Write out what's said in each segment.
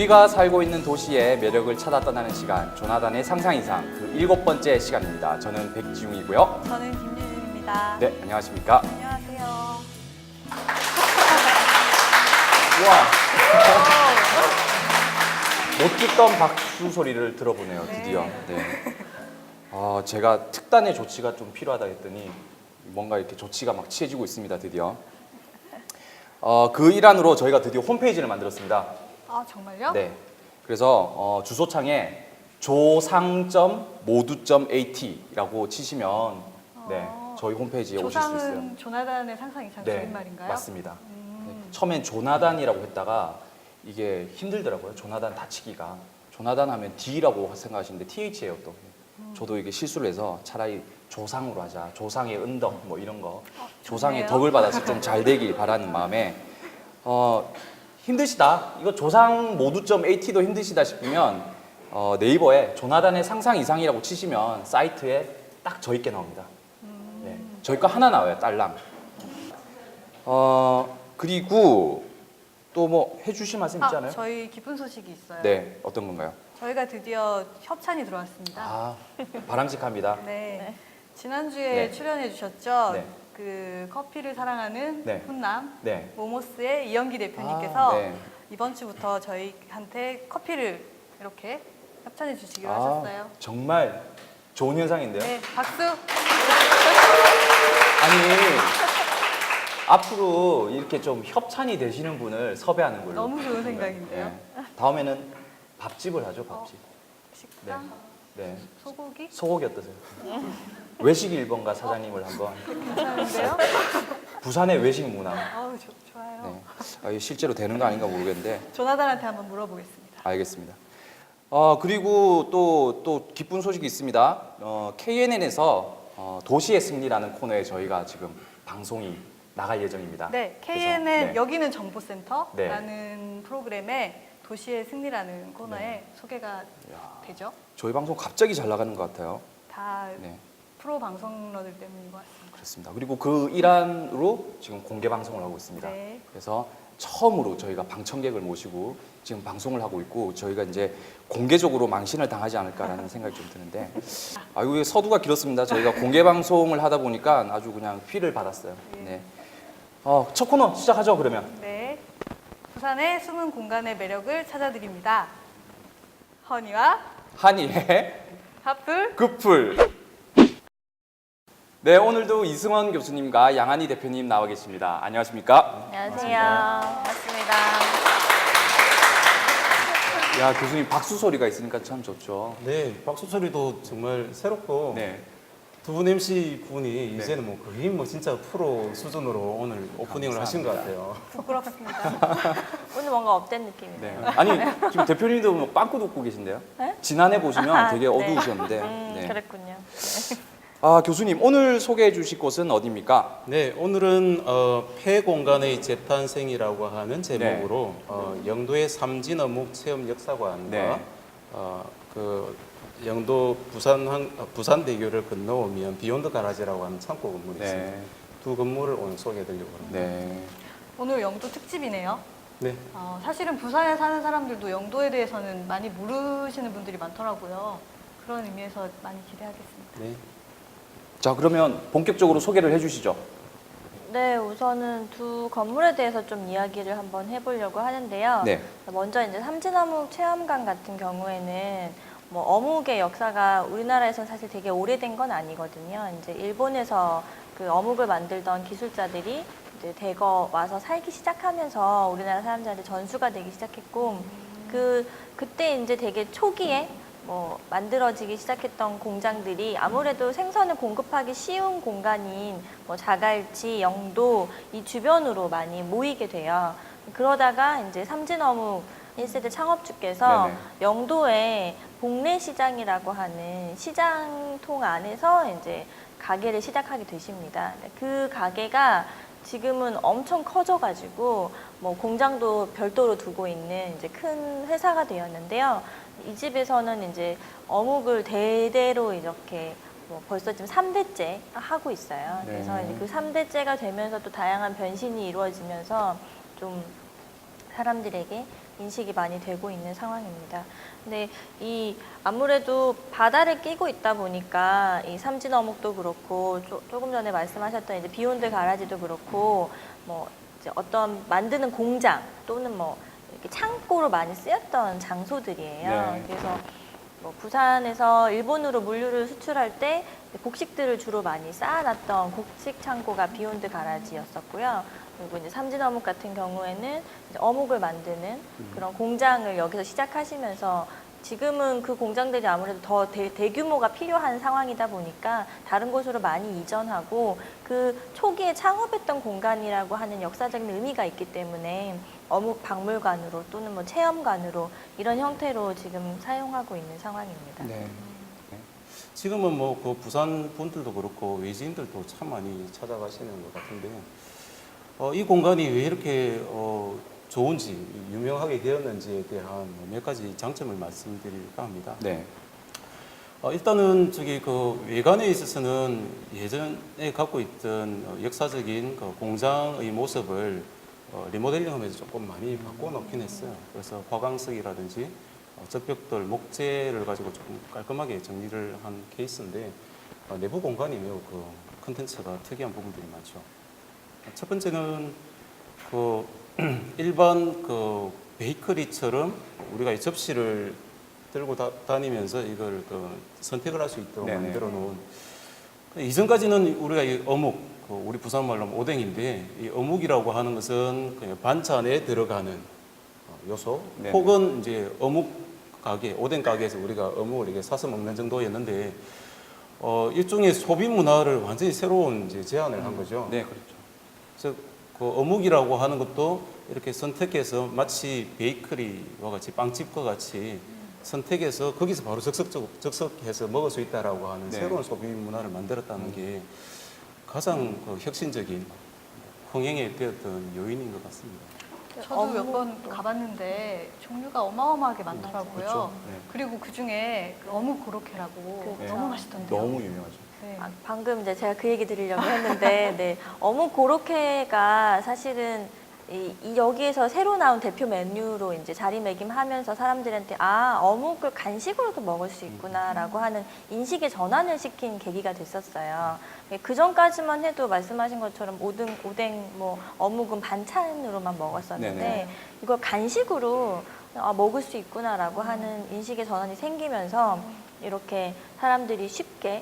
우리가 살고 있는 도시의 매력을 찾아 떠나는 시간, 조나단의 상상 이상 그 7번째 시간입니다. 저는 백지웅이고요. 저는 김유진입니다. 네, 안녕하십니까? 안녕하세요. 우와! 못 듣던 박수 소리를 들어보네요, 드디어. 네. 제가 특단의 조치가 좀 필요하다 했더니 뭔가 이렇게 조치가 막 취해지고 있습니다, 드디어. 그 일환으로 저희가 드디어 홈페이지를 만들었습니다. 아, 정말요? 네. 그래서 주소창에 조상.모두.at라고 치시면 네, 저희 홈페이지에 오실 수 있어요. 조상은 조나단의 상상 이상 네, 줄임말인가요? 맞습니다. 네, 처음엔 조나단이라고 했다가 이게 힘들더라고요. 조나단 다치기가. 조나단 하면 D라고 생각하시는데 TH예요 또. 저도 이게 실수를 해서 차라리 조상으로 하자. 조상의 은덕 뭐 이런 거. 조상의 좋네요. 덕을 받아서 좀 잘 되길 바라는 마음에 힘드시다. 이거 조상 모두.at도 힘드시다 싶으면 네이버에 조나단의 상상 이상이라고 치시면 사이트에 딱 저희 게 나옵니다. 네, 저희 거 하나 나와요. 딸랑. 그리고 또 뭐 해주실 말씀 있지 않아요? 저희 기쁜 소식이 있어요. 네, 어떤 건가요? 저희가 드디어 협찬이 들어왔습니다. 바람직합니다. 네. 지난주에 네. 출연해 주셨죠? 네. 그 커피를 사랑하는 네. 훈남 네. 모모스의 이영기 대표님께서 네. 이번 주부터 저희한테 커피를 이렇게 협찬해 주시기로 하셨어요. 정말 좋은 현상인데요. 네, 박수. 아니 앞으로 이렇게 좀 협찬이 되시는 분을 섭외하는 걸로. 너무 좋은 생각인데요. 네. 다음에는 밥집을 하죠, 밥집. 식당, 네. 소고기? 소고기 어떠세요? 외식 1번가 사장님을 한번. 괜찮은데요? 부산의 외식 문화. 좋아요. 네. 이게 실제로 되는 거 아닌가 모르겠는데 조나단한테 한번 물어보겠습니다. 알겠습니다. 그리고 또 기쁜 소식이 있습니다. KNN에서 도시의 승리라는 코너에 저희가 지금 방송이 나갈 예정입니다. 네, 그래서, KNN 네. 여기는 정보센터라는 프로그램에 도시의 승리라는 코너에 소개가 되죠. 저희 방송 갑자기 잘 나가는 것 같아요. 다 네, 프로 방송러들 때문인 것 같습니다. 그렇습니다. 그리고 그 일환으로 지금 공개 방송을 하고 있습니다. 네. 그래서 처음으로 저희가 방청객을 모시고 지금 방송을 하고 있고 저희가 이제 공개적으로 망신을 당하지 않을까라는 생각이 좀 드는데 이게 서두가 길었습니다. 저희가 공개 방송을 하다 보니까 아주 그냥 피를 받았어요. 네. 첫 코너 시작하죠, 그러면. 네, 부산의 숨은 공간의 매력을 찾아드립니다. 허니와 한이의 하풀. 급풀. 네, 오늘도 이승원 교수님과 양한희 대표님 나와 계십니다. 안녕하십니까? 안녕하세요. 반갑습니다. 야, 교수님 박수 소리가 있으니까 참 좋죠. 네, 박수 소리도 정말 새롭고 네. 두 분 MC 분이 이제는 뭐 거의 뭐 진짜 프로 수준으로 오늘 오프닝을 하신 것 같아요. 부끄럽습니다. 오늘 뭔가 업된 느낌이네요. 네. 아니, 지금 대표님도 뭐 빵꾸 웃고 계신데요? 네? 지난해 보시면 되게 네. 어두우셨는데. 네. 그랬군요. 교수님, 오늘 소개해 주실 곳은 어디입니까? 네, 오늘은 폐공간의 재탄생이라고 하는 제목으로 영도의 삼진어묵 체험 역사관과 네. 그 영도 부산대교를 건너오면 비욘드 가라지라고 하는 창고 건물이 있습니다. 네. 두 건물을 오늘 소개해드리려고 합니다. 네. 오늘 영도 특집이네요. 네. 사실은 부산에 사는 사람들도 영도에 대해서는 많이 모르시는 분들이 많더라고요. 그런 의미에서 많이 기대하겠습니다. 네. 자, 그러면 본격적으로 소개를 해 주시죠. 네, 우선은 두 건물에 대해서 좀 이야기를 한번 해보려고 하는데요. 네. 먼저 이제 삼진어묵 체험관 같은 경우에는 뭐 어묵의 역사가 우리나라에서는 사실 되게 오래된 건 아니거든요. 이제 일본에서 그 어묵을 만들던 기술자들이 이제 대거 와서 살기 시작하면서 우리나라 사람들한테 전수가 되기 시작했고 그때 이제 되게 초기에 뭐 만들어지기 시작했던 공장들이 아무래도 생선을 공급하기 쉬운 공간인 뭐 자갈치, 영도 이 주변으로 많이 모이게 돼요. 그러다가 이제 삼진어묵 1세대 창업주께서 네네. 영도에 복례시장이라고 하는 시장통 안에서 이제 가게를 시작하게 되십니다. 그 가게가 지금은 엄청 커져가지고 뭐 공장도 별도로 두고 있는 이제 큰 회사가 되었는데요. 이 집에서는 이제 어묵을 대대로 이렇게 뭐 벌써 지금 3대째 하고 있어요. 그래서 네. 이제 그 3대째가 되면서 또 다양한 변신이 이루어지면서 좀 사람들에게 인식이 많이 되고 있는 상황입니다. 근데 이 아무래도 바다를 끼고 있다 보니까 이 삼진 어묵도 그렇고 조금 전에 말씀하셨던 이제 비욘드 가라지도 그렇고 뭐 이제 어떤 만드는 공장 또는 뭐 이렇게 창고로 많이 쓰였던 장소들이에요. 네. 그래서 뭐 부산에서 일본으로 물류를 수출할 때 곡식들을 주로 많이 쌓아놨던 곡식 창고가 비욘드 가라지였었고요. 그리고 이제 삼진 어묵 같은 경우에는 이제 어묵을 만드는 그런 공장을 여기서 시작하시면서 지금은 그 공장들이 아무래도 더 대규모가 필요한 상황이다 보니까 다른 곳으로 많이 이전하고 그 초기에 창업했던 공간이라고 하는 역사적인 의미가 있기 때문에 어묵 박물관으로 또는 뭐 체험관으로 이런 형태로 지금 사용하고 있는 상황입니다. 네. 지금은 뭐 그 부산 분들도 그렇고 외지인들도 참 많이 찾아가시는 것 같은데 이 공간이 왜 이렇게 좋은지 유명하게 되었는지에 대한 몇 가지 장점을 말씀드릴까 합니다. 네. 일단은 저기 그 외관에 있어서는 예전에 갖고 있던 역사적인 그 공장의 모습을 리모델링하면서 조금 많이 바꿔놓긴 했어요. 그래서 화강석이라든지 적벽돌, 목재를 가지고 조금 깔끔하게 정리를 한 케이스인데 내부 공간이 매우 그 컨텐츠가 특이한 부분들이 많죠. 첫 번째는 그 일반 그 베이커리처럼 우리가 이 접시를 들고 다니면서 이걸 그 선택을 할 수 있도록 네네. 만들어 놓은 이전까지는 우리가 이 어묵, 우리 부산말로 하면 오뎅인데 이 어묵이라고 하는 것은 그냥 반찬에 들어가는 요소 네네. 혹은 이제 어묵 가게, 오뎅 가게에서 우리가 어묵을 이렇게 사서 먹는 정도였는데 일종의 소비 문화를 완전히 새로운 이제 제안을 한 거죠. 네, 그렇죠. 그래서 그 어묵이라고 하는 것도 이렇게 선택해서 마치 베이커리와 같이 빵집과 같이 선택해서 거기서 바로 즉석해서 먹을 수 있다라고 하는 네. 새로운 소비 문화를 만들었다는 게 가장 그 혁신적인 흥행에 되었던 요인인 것 같습니다. 저도 몇 번 어묵도. 가봤는데 종류가 어마어마하게 많더라고요. 그렇죠. 네. 그리고 그 중에 그 어묵 고로케라고 그렇죠. 너무 맛있던데요. 너무 유명하죠. 네. 방금 이제 제가 그 얘기 드리려고 했는데, 네, 어묵 고로케가 사실은 여기에서 새로 나온 대표 메뉴로 이제 자리매김하면서 사람들한테 어묵을 간식으로도 먹을 수 있구나라고 하는 인식의 전환을 시킨 계기가 됐었어요. 그 전까지만 해도 말씀하신 것처럼 오뎅, 뭐 어묵은 반찬으로만 먹었었는데 네네. 이걸 간식으로 먹을 수 있구나라고 하는 인식의 전환이 생기면서 이렇게 사람들이 쉽게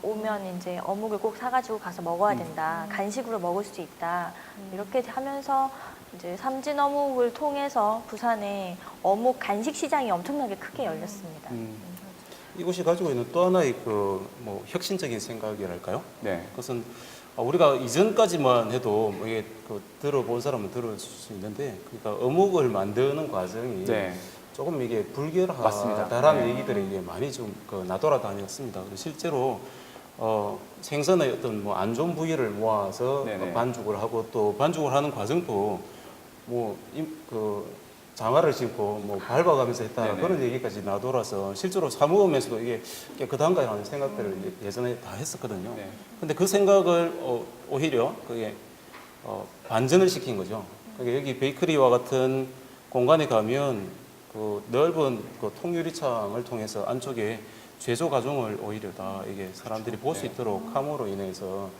오면 이제 어묵을 꼭 사가지고 가서 먹어야 된다. 간식으로 먹을 수 있다. 이렇게 하면서 이제 삼진 어묵을 통해서 부산에 어묵 간식 시장이 엄청나게 크게 열렸습니다. 이곳이 가지고 있는 또 하나의 그 뭐 혁신적인 생각이랄까요? 네. 그것은 우리가 이전까지만 해도 뭐 이게 그 들어본 사람은 들을 수 있는데, 그러니까 어묵을 만드는 과정이 네. 조금 이게 맞습니다. 불결하다라는 네. 얘기들이 이게 많이 좀 그 나돌아다녔습니다. 그래서 실제로 생선의 어떤 뭐 안 좋은 부위를 모아서 네네. 반죽을 하고 또 반죽을 하는 과정도 그 장화를 신고 뭐 밟아가면서 했다 네네. 그런 얘기까지 나돌아서 실제로 사 먹으면서도 이게 깨끗한가라는 생각들을 예전에 다 했었거든요. 네. 근데 그 생각을 오히려 그게 반전을 시킨 거죠. 그러니까 여기 베이커리와 같은 공간에 가면 그 넓은 그 통유리창을 통해서 안쪽에 제조 과정을 오히려 다 이게 사람들이 볼 수 네. 있도록 함으로 인해서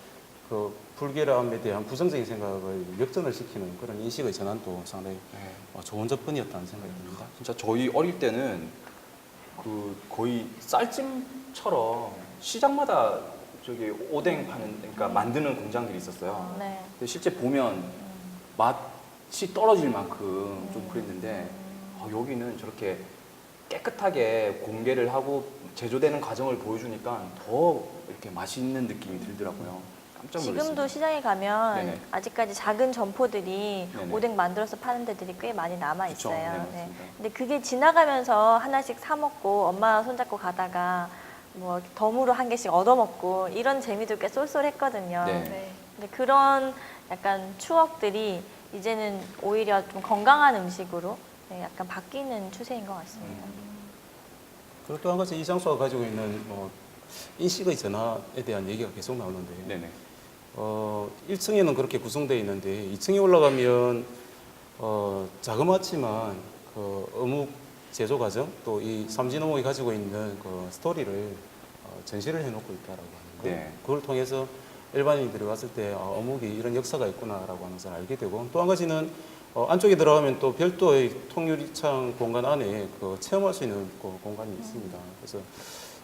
그 불결함에 대한 부정적인 생각을 역전을 시키는 그런 인식의 전환도 상당히 네. 좋은 접근이었다는 생각이 듭니다. 진짜 저희 어릴 때는 그 거의 쌀찜처럼 시장마다 저기 오뎅 파는 그러니까 만드는 공장들이 있었어요. 네. 근데 실제 보면 맛이 떨어질 만큼 좀 그랬는데 여기는 저렇게 깨끗하게 공개를 하고 제조되는 과정을 보여주니까 더 이렇게 맛있는 느낌이 들더라고요. 깜짝 놀랐습니다. 지금도 시장에 가면 네네. 아직까지 작은 점포들이 네네. 오뎅 만들어서 파는 데들이 꽤 많이 남아 그쵸. 있어요. 네, 맞습니다. 근데 그게 지나가면서 하나씩 사 먹고 엄마 손잡고 가다가 뭐 덤으로 한 개씩 얻어 먹고 이런 재미도 꽤 쏠쏠했거든요. 네. 네. 근데 그런 약간 추억들이 이제는 오히려 좀 건강한 음식으로 약간 바뀌는 추세인 것 같습니다. 그리고 또 한 가지 이 장소가 가지고 있는 뭐 인식의 전환에 대한 얘기가 계속 나오는데 네네. 1층에는 그렇게 구성되어 있는데 2층에 올라가면 자그마치만 그 그 어묵 제조 과정 또 이 삼진어묵이 가지고 있는 그 스토리를 전시를 해놓고 있다라고 하는 거예요. 네. 그걸 통해서 일반인들이 왔을 때 어묵이 이런 역사가 있구나라고 하는 것을 알게 되고 또 한 가지는 안쪽에 들어가면 또 별도의 통유리창 공간 안에 그 체험할 수 있는 그 공간이 있습니다. 그래서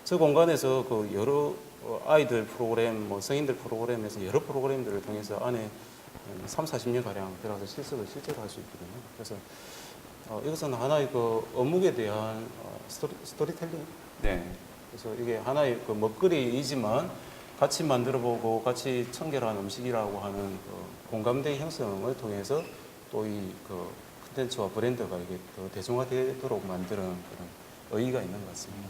저 공간에서 그 여러 아이들 프로그램, 뭐 성인들 프로그램에서 여러 프로그램들을 통해서 안에 3, 40년 가량 들어가서 실습을 실제로 할 수 있거든요. 그래서 이것은 하나의 그 어묵에 대한 스토리텔링. 네. 그래서 이게 하나의 그 먹거리이지만 같이 만들어보고 같이 청결한 음식이라고 하는 그 공감대 형성을 통해서 또 이 그 콘텐츠와 브랜드가 이게 더 대중화되도록 만드는 그런 의의가 있는 것 같습니다.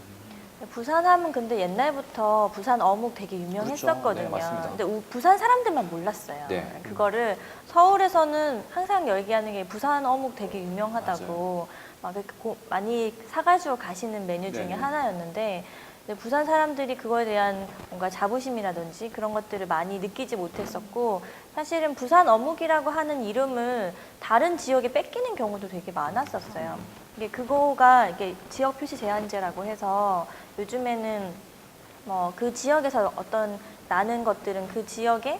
부산 하면 근데 옛날부터 부산 어묵 되게 유명했었거든요. 그렇죠. 네, 맞습니다. 근데 부산 사람들만 몰랐어요. 네. 그거를 서울에서는 항상 얘기하는 게 부산 어묵 되게 유명하다고 막 이렇게 많이 사가지고 가시는 메뉴 중에 네네. 하나였는데 근데 부산 사람들이 그거에 대한 뭔가 자부심이라든지 그런 것들을 많이 느끼지 못했었고 사실은 부산 어묵이라고 하는 이름을 다른 지역에 뺏기는 경우도 되게 많았었어요. 이게 그거가 이게 지역 표시 제한제라고 해서 요즘에는 뭐 그 지역에서 어떤 나는 것들은 그 지역에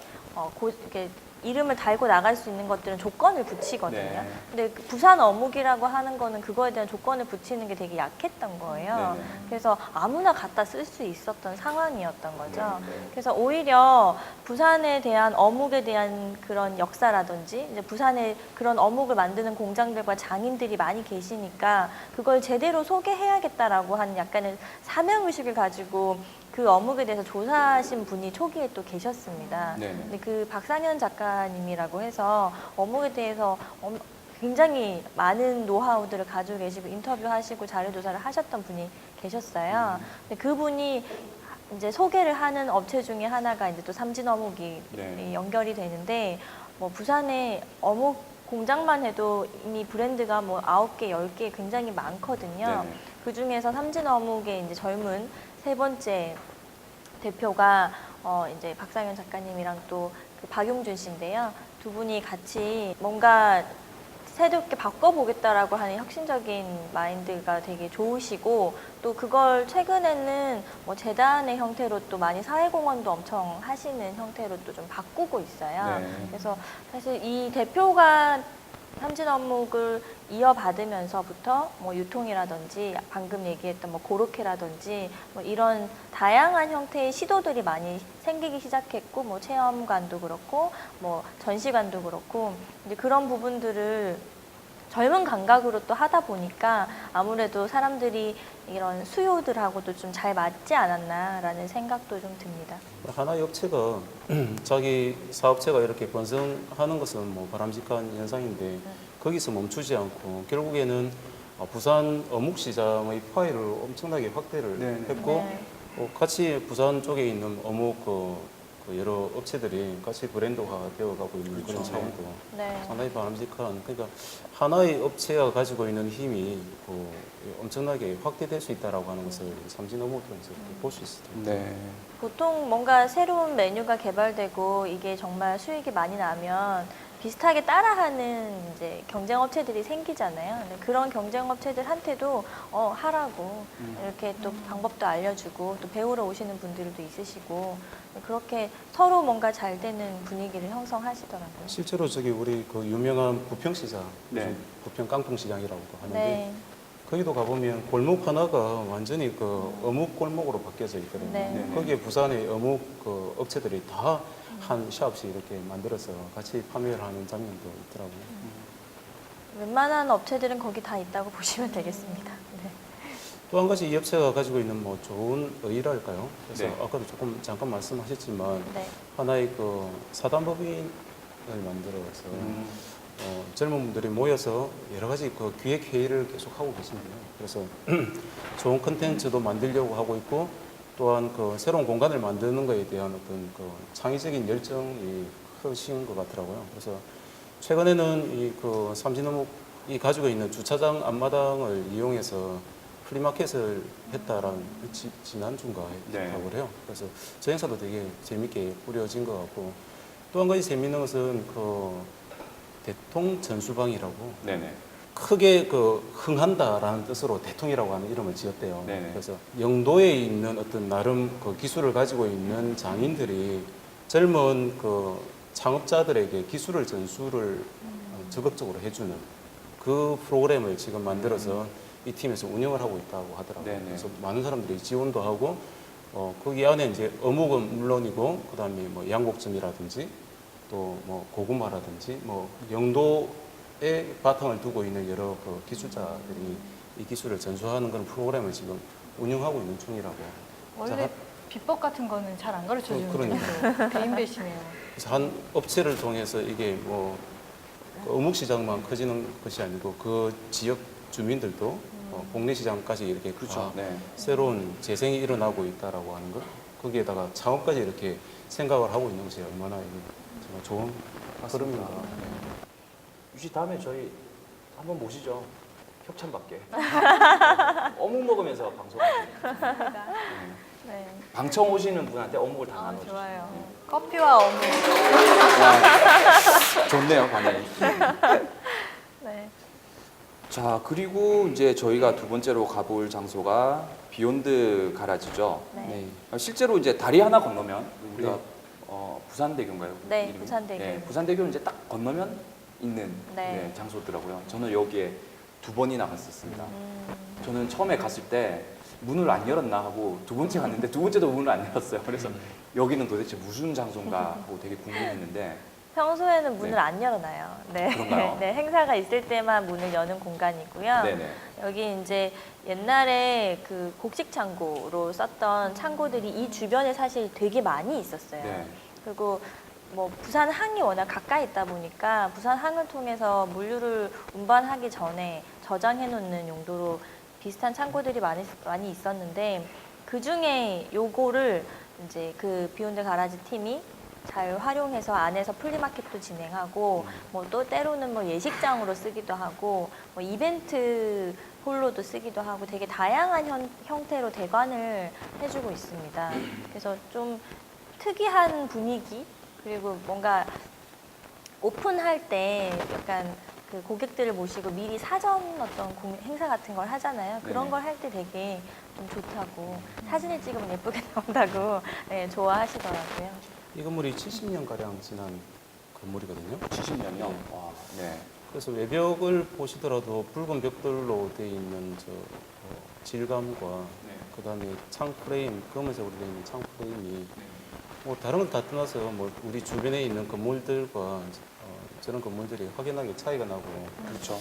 이렇게 이름을 달고 나갈 수 있는 것들은 조건을 붙이거든요. 네. 근데 그 부산 어묵이라고 하는 거는 그거에 대한 조건을 붙이는 게 되게 약했던 거예요. 네네. 그래서 아무나 갖다 쓸 수 있었던 상황이었던 거죠. 네. 그래서 오히려 부산에 대한 어묵에 대한 그런 역사라든지 이제 부산에 그런 어묵을 만드는 공장들과 장인들이 많이 계시니까 그걸 제대로 소개해야겠다라고 하는 약간의 사명의식을 가지고 그 어묵에 대해서 조사하신 분이 초기에 또 계셨습니다. 네네. 근데 그 박상현 작가님이라고 해서 어묵에 대해서 굉장히 많은 노하우들을 가지고 계시고 인터뷰하시고 자료조사를 하셨던 분이 계셨어요. 근데 그분이 이제 소개를 하는 업체 중에 하나가 이제 또 삼진어묵이 네. 연결이 되는데 뭐 부산에 어묵 공장만 해도 이미 브랜드가 뭐 9개, 10개 굉장히 많거든요. 네네. 그 중에서 삼진어묵의 이제 젊은 세 번째 대표가 이제 박상현 작가님이랑 또 그 박용준 씨인데요. 두 분이 같이 뭔가 새롭게 바꿔보겠다라고 하는 혁신적인 마인드가 되게 좋으시고 또 그걸 최근에는 뭐 재단의 형태로 또 많이 사회공헌도 엄청 하시는 형태로 또 좀 바꾸고 있어요. 네. 그래서 사실 이 대표가 삼진어묵을 이어받으면서부터 뭐 유통이라든지 방금 얘기했던 뭐 고로케라든지 뭐 이런 다양한 형태의 시도들이 많이 생기기 시작했고 뭐 체험관도 그렇고 뭐 전시관도 그렇고 이제 그런 부분들을 젊은 감각으로 또 하다 보니까 아무래도 사람들이 이런 수요들하고도 좀 잘 맞지 않았나라는 생각도 좀 듭니다. 하나의 업체가 자기 사업체가 이렇게 번성하는 것은 뭐 바람직한 현상인데 거기서 멈추지 않고 결국에는 부산 어묵 시장의 파일을 엄청나게 확대를 네, 네. 했고 네. 같이 부산 쪽에 있는 어묵 그 여러 업체들이 같이 브랜드화 되어가고 있는 그런 그렇죠. 차원도 네. 상당히 바람직한 그러니까 하나의 업체가 가지고 있는 힘이 엄청나게 확대될 수 있다라고 하는 것을 삼진어묵을 통해서 볼 수 있습니다. 네. 보통 뭔가 새로운 메뉴가 개발되고 이게 정말 수익이 많이 나면 비슷하게 따라하는 이제 경쟁 업체들이 생기잖아요. 근데 그런 경쟁 업체들한테도 하라고 이렇게 또 방법도 알려주고 또 배우러 오시는 분들도 있으시고 그렇게 서로 뭔가 잘 되는 분위기를 형성하시더라고요. 실제로 저기 우리 그 유명한 부평시장, 네. 요즘 부평 깡통시장이라고도 하는데 네. 거기도 가보면 골목 하나가 완전히 그 어묵 골목으로 바뀌어져 있거든요. 네. 거기에 부산의 어묵 그 업체들이 다 한 샵씩 이렇게 만들어서 같이 판매를 하는 장면도 있더라고요. 웬만한 업체들은 거기 다 있다고 보시면 되겠습니다. 네. 또 한 가지 이 업체가 가지고 있는 뭐 좋은 의의랄까요? 그래서 네. 아까도 조금 잠깐 말씀하셨지만 네. 하나의 그 사단법인을 만들어서 젊은 분들이 모여서 여러 가지 그 기획 회의를 계속 하고 계십니다. 그래서 좋은 컨텐츠도 만들려고 하고 있고 또한 그 새로운 공간을 만드는 것에 대한 어떤 그 창의적인 열정이 크신 것 같더라고요. 그래서 최근에는 이 그 삼진어묵이 가지고 있는 주차장 앞마당을 이용해서 플리마켓을 했다라는 지난주인가 네. 했다고 그래요. 그래서 저 행사도 되게 재밌게 꾸려진 것 같고 또 한 가지 재밌는 것은 그 대통 전수방이라고 네네. 크게 그 흥한다라는 뜻으로 대통이라고 하는 이름을 지었대요. 네네. 그래서 영도에 있는 어떤 나름 그 기술을 가지고 있는 장인들이 젊은 그 창업자들에게 기술을 전수를 적극적으로 해주는 그 프로그램을 지금 만들어서 이 팀에서 운영을 하고 있다고 하더라고요. 네네. 그래서 많은 사람들이 지원도 하고 거기 안에 이제 어묵은 물론이고 그다음에 뭐 양곡점이라든지 또 뭐 고구마라든지 뭐 영도에 바탕을 두고 있는 여러 그 기술자들이 이 기술을 전수하는 그런 프로그램을 지금 운영하고 있는 중이라고. 원래 비법 같은 거는 잘 안 가르쳐 주는 그러니까요. 개인 배시네요. 그래서 한 업체를 통해서 이게 뭐 어묵 시장만 커지는 것이 아니고 그 지역 주민들도 국내 시장까지 이렇게 그렇죠. 네. 새로운 재생이 일어나고 있다라고 하는 것 거기에다가 창업까지 이렇게 생각을 하고 있는 것이 얼마나 이게 정말 좋은 흐름인가. 유씨 다음에 저희 한번 모시죠. 협찬받게. 어묵 먹으면서 방송하세요. 네. 방청 오시는 분한테 어묵을 다 아, 나눠주세요. 좋아요. 커피와 어묵. 좋네요, 반응이. 네. 자, 그리고 이제 저희가 두 번째로 가볼 장소가 비욘드 가라지죠. 네. 실제로 이제 다리 하나 건너면 우리가 네. 부산대교인가요? 네, 이름이? 부산대교. 네, 부산대교를 이제 딱 건너면 있는 네. 장소더라고요. 저는 여기에 두 번이나 갔었습니다. 음. 저는 처음에 갔을 때 문을 안 열었나 하고 두 번째 갔는데 두 번째도 문을 안 열었어요. 그래서 여기는 도대체 무슨 장소인가 하고 되게 궁금했는데 평소에는 문을 네. 안 열어놔요. 네. 그런가요? 네, 행사가 있을 때만 문을 여는 공간이고요. 네네. 여기 이제 옛날에 그 곡식 창고로 썼던 창고들이 이 주변에 사실 되게 많이 있었어요. 네. 그리고 뭐 부산 항이 워낙 가까이 있다 보니까 부산 항을 통해서 물류를 운반하기 전에 저장해 놓는 용도로 비슷한 창고들이 많이 있었는데 그 중에 요거를 이제 그 비욘드 가라지 팀이 잘 활용해서 안에서 플리마켓도 진행하고 뭐 또 때로는 뭐 예식장으로 쓰기도 하고 뭐 이벤트 홀로도 쓰기도 하고 되게 다양한 형태로 대관을 해주고 있습니다. 그래서 좀 특이한 분위기 그리고 뭔가 오픈할 때 약간 그 고객들을 모시고 미리 사전 어떤 행사 같은 걸 하잖아요. 그런 네네. 걸 할 때 되게 좀 좋다고 사진을 찍으면 예쁘게 나온다고 네, 좋아하시더라고요. 이 건물이 70년 가량 지난 건물이거든요. 70년이요? 와, 네. 그래서 외벽을 보시더라도 붉은 벽돌로 되어 있는 질감과 네. 그다음에 창 프레임 검은색으로 되어 있는 창 프레임이 뭐 다른 걸 다 떠나서 뭐 우리 주변에 있는 건물들과 저런 건물들이 확연하게 차이가 나고 그렇죠.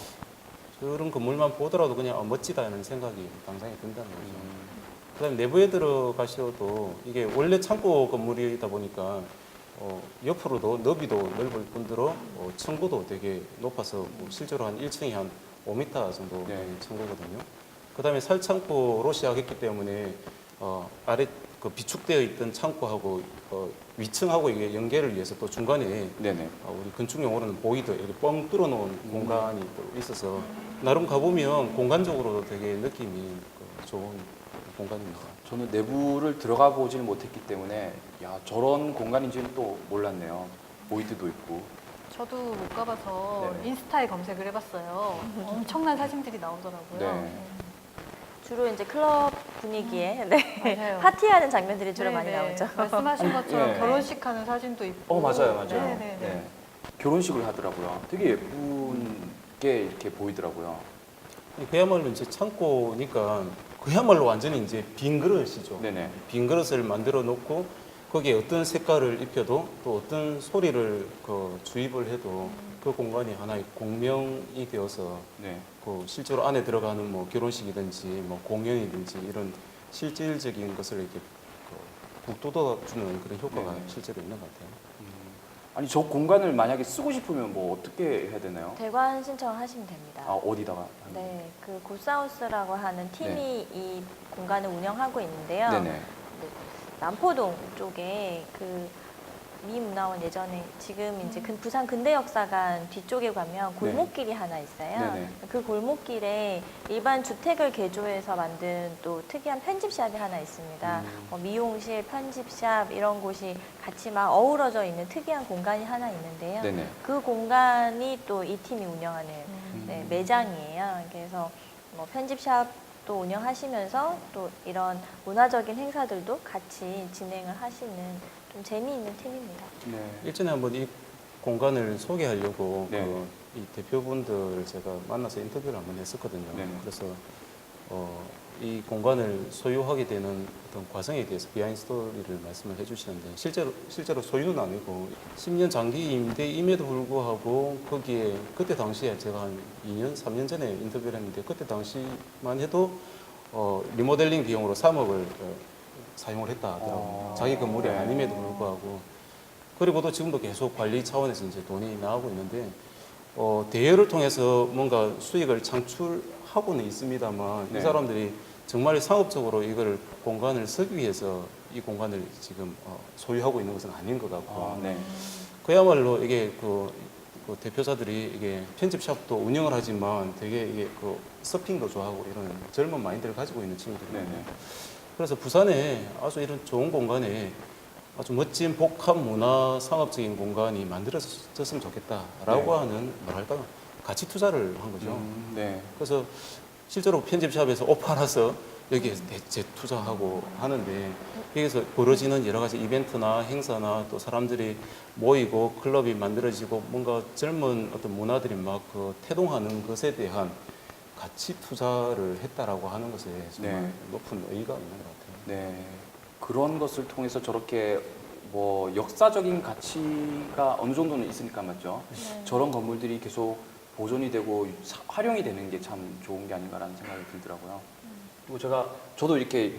저런 건물만 보더라도 그냥 멋지다 하는 생각이 당장에 든다는 거죠. 그다음에 내부에 들어가셔도 이게 원래 창고 건물이다 보니까 옆으로도 너비도 넓을 뿐더러 층고도 되게 높아서 뭐 실제로 한 1층이 한 5m 정도 네. 되는 층고거든요. 그다음에 살창고로 시작했기 때문에 아래 그 비축되어 있던 창고하고 위층하고 이게 연결을 위해서 또 중간에 네네. 우리 건축 용어로는 보이드 이렇게 뻥 뚫어 놓은 공간이 또 있어서 나름 가보면 공간적으로도 되게 느낌이 좋은 공간입니다. 저는 내부를 들어가 보지는 못했기 때문에 야 저런 공간인지는 또 몰랐네요. 보이드도 있고. 저도 못 가봐서 네네. 인스타에 검색을 해봤어요. 엄청난 사진들이 나오더라고요. 네. 주로 이제 클럽 분위기에 네. 맞아요. 파티하는 장면들이 주로 많이 네네. 나오죠. 말씀하신 것처럼 네. 결혼식 하는 사진도 있고. 맞아요. 네네네. 네. 결혼식을 하더라고요. 되게 예쁜 게 이렇게 보이더라고요. 그야말로 이제 창고니까 그야말로 완전히 이제 빈 그릇이죠. 네네. 빈 그릇을 만들어 놓고 거기에 어떤 색깔을 입혀도 또 어떤 소리를 주입을 해도 그 공간이 하나의 공명이 되어서 네. 그 실제로 안에 들어가는 뭐 결혼식이든지 뭐 공연이든지 이런 실질적인 것을 이렇게 북돋아주는 그런 효과가 네. 실제로 있는 것 같아요. 아니 저 공간을 만약에 쓰고 싶으면 뭐 어떻게 해야 되나요? 대관 신청을 하시면 됩니다. 아 어디다가? 네, 그 굿사우스라고 하는 팀이 이 공간을 운영하고 있는데요. 네네. 남포동 쪽에 그 미문화원 예전에 지금 이제 부산 근대역사관 뒤쪽에 가면 골목길이 하나 있어요. 네네. 그 골목길에 일반 주택을 개조해서 만든 또 특이한 편집샵이 하나 있습니다. 미용실, 편집샵 이런 곳이 같이 막 어우러져 있는 특이한 공간이 하나 있는데요. 네네. 그 공간이 또 이 팀이 운영하는 네, 매장이에요. 그래서 뭐 편집샵도 운영하시면서 또 이런 문화적인 행사들도 같이 진행을 하시는 좀 재미있는 팀입니다. 네. 일전에 한번 이 공간을 소개하려고 네. 이 대표분들 제가 만나서 인터뷰를 한번 했었거든요. 네. 그래서 이 공간을 소유하게 되는 어떤 과정에 대해서 비하인드 스토리를 말씀을 해주시는데 실제로 소유는 아니고 10년 장기 임대임에도 불구하고 거기에 그때 당시에 제가 한 2년, 3년 전에 인터뷰를 했는데 그때 당시만 해도 리모델링 비용으로 3억을 사용을 했다 하더라고요. 자기 건물이 네. 아님에도 불구하고. 그리고도 지금도 계속 관리 차원에서 이제 돈이 나오고 있는데 대여를 통해서 뭔가 수익을 창출하고는 있습니다만 네. 이 사람들이 정말 상업적으로 이걸 공간을 쓰기 위해서 이 공간을 지금 소유하고 있는 것은 아닌 것 같고 네. 그야말로 이게 그 대표자들이 이게 편집샵도 운영을 하지만 되게 이게 서핑도 좋아하고 이런 젊은 마인드를 가지고 있는 친구들이거든요. 네네. 그래서 부산에 아주 이런 좋은 공간에 아주 멋진 복합 문화 상업적인 공간이 만들어졌으면 좋겠다라고 네. 하는 뭐랄까 가치 투자를 한 거죠. 네. 그래서 실제로 편집샵에서 옷 팔아서 여기에 재투자하고 하는데 여기서 벌어지는 여러 가지 이벤트나 행사나 또 사람들이 모이고 클럽이 만들어지고 뭔가 젊은 어떤 문화들이 막 태동하는 것에 대한 가치 투자를 했다라고 하는 것에 정말 네. 높은 의의가 있는 것 같아요. 네. 그런 것을 통해서 저렇게 뭐 역사적인 가치가 어느 정도는 있으니까 맞죠? 네. 저런 건물들이 계속 보존이 되고 활용이 되는 게 참 좋은 게 아닌가라는 생각이 들더라고요. 그리고 저도 이렇게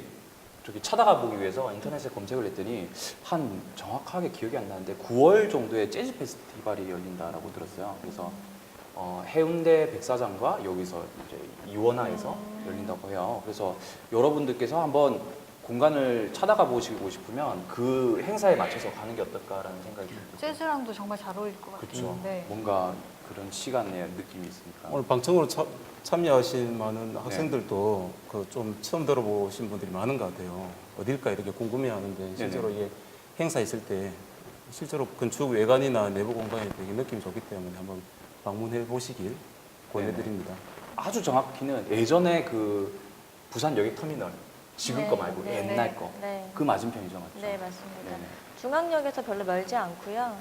저기 찾아가 보기 위해서 인터넷에 검색을 했더니 한 정확하게 기억이 안 나는데 9월 정도에 재즈 페스티벌이 열린다라고 들었어요. 그래서 해운대 백사장과 여기서 이제 이원화에서 열린다고 해요. 그래서 여러분들께서 한번 공간을 찾아가 보시고 싶으면 그 행사에 맞춰서 가는 게 어떨까라는 생각이 듭니다. 재즈랑도 정말 잘 어울릴 것 그렇죠. 같은데. 뭔가 그런 시간의 느낌이 있으니까. 오늘 방청으로 참여하신 많은 학생들도 좀 처음 들어보신 분들이 많은 것 같아요. 어딜까 이렇게 궁금해하는데 실제로 이게 행사 있을 때 실제로 건축 외관이나 내부 공간이 되게 느낌이 좋기 때문에 한번 방문해 보시길 권해드립니다. 아주 정확히는 예전에 그 부산 여객터미널 지금 네, 거 말고 네, 옛날 네, 거. 네. 그 맞은편이죠, 맞죠? 네, 맞습니다. 네네. 중앙역에서 별로 멀지 않고요.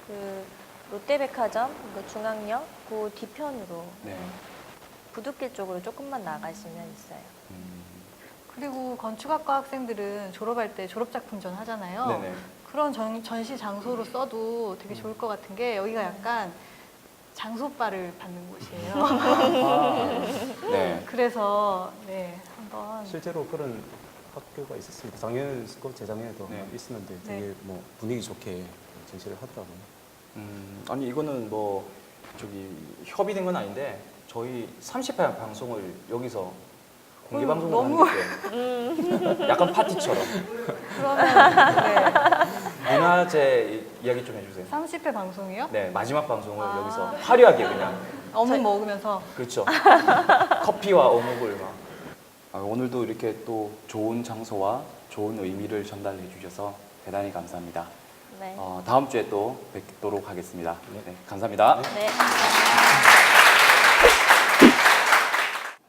그 롯데백화점, 그 중앙역 그 뒤편으로 네. 부두길 쪽으로 조금만 나가시면 있어요. 그리고 건축학과 학생들은 졸업할 때 졸업작품전 하잖아요. 네네. 그런 전시 장소로 써도 되게 좋을 것 같은 게 여기가 약간 장소바를 받는 곳이에요. 아, 네. 그래서 네, 한번 실제로 그런 학교가 있었습니다. 작년에도 있었고 재작년에도 네. 있었는데 되게 뭐 분위기 좋게 전시를 하더라고요. 아니 이거는 뭐 저기 협의된 건 아닌데 저희 30회 방송을 여기서 공개 방송을 너무- 하는 게 약간 파티처럼 그러면 문화재 이야기 좀 해주세요. 30회 방송이요? 네 마지막 방송을 아. 여기서 화려하게 그냥 어묵 먹으면서 그렇죠. 커피와 어묵을 막. 오늘도 이렇게 또 좋은 장소와 좋은 의미를 전달해 주셔서 대단히 감사합니다. 네. 다음 주에 또 뵙도록 하겠습니다. 네, 감사합니다. 네.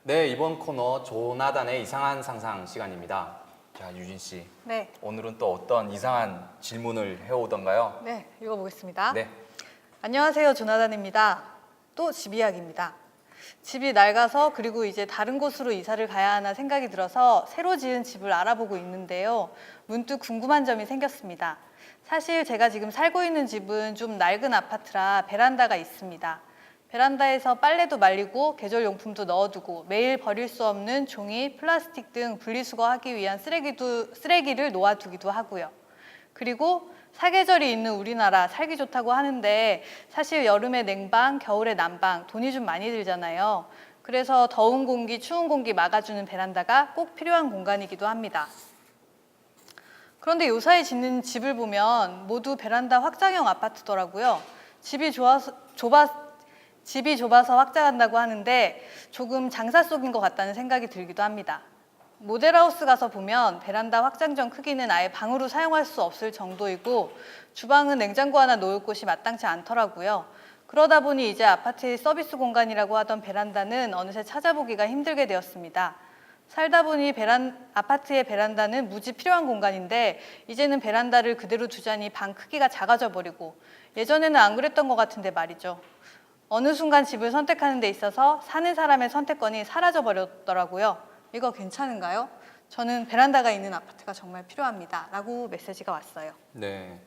네, 이번 코너 조나단의 이상한 상상 시간입니다. 자, 유진 씨, 네, 오늘은 또 어떤 이상한 질문을 해오던가요? 네 읽어보겠습니다. 네, 안녕하세요, 조나단입니다. 또 집 이야기입니다. 집이 낡아서 그리고 이제 다른 곳으로 이사를 가야 하나 생각이 들어서 새로 지은 집을 알아보고 있는데요. 문득 궁금한 점이 생겼습니다. 사실 제가 지금 살고 있는 집은 좀 낡은 아파트라 베란다가 있습니다. 베란다에서 빨래도 말리고 계절용품도 넣어두고 매일 버릴 수 없는 종이, 플라스틱 등 분리수거하기 위한 쓰레기를 놓아두기도 하고요. 그리고 사계절이 있는 우리나라 살기 좋다고 하는데 사실 여름에 냉방, 겨울에 난방 돈이 좀 많이 들잖아요. 그래서 더운 공기, 추운 공기 막아주는 베란다가 꼭 필요한 공간이기도 합니다. 그런데 요사이 짓는 집을 보면 모두 베란다 확장형 아파트더라고요. 집이 좁아서 확장한다고 하는데 조금 장사 속인 것 같다는 생각이 들기도 합니다. 모델하우스 가서 보면 베란다 확장전 크기는 아예 방으로 사용할 수 없을 정도이고 주방은 냉장고 하나 놓을 곳이 마땅치 않더라고요. 그러다 보니 이제 아파트의 서비스 공간이라고 하던 베란다는 어느새 찾아보기가 힘들게 되었습니다. 살다 보니 아파트의 베란다는 무지 필요한 공간인데 이제는 베란다를 그대로 두자니 방 크기가 작아져 버리고 예전에는 안 그랬던 것 같은데 말이죠. 어느 순간 집을 선택하는 데 있어서 사는 사람의 선택권이 사라져 버렸더라고요. 이거 괜찮은가요? 저는 베란다가 있는 아파트가 정말 필요합니다. 라고 메시지가 왔어요. 네.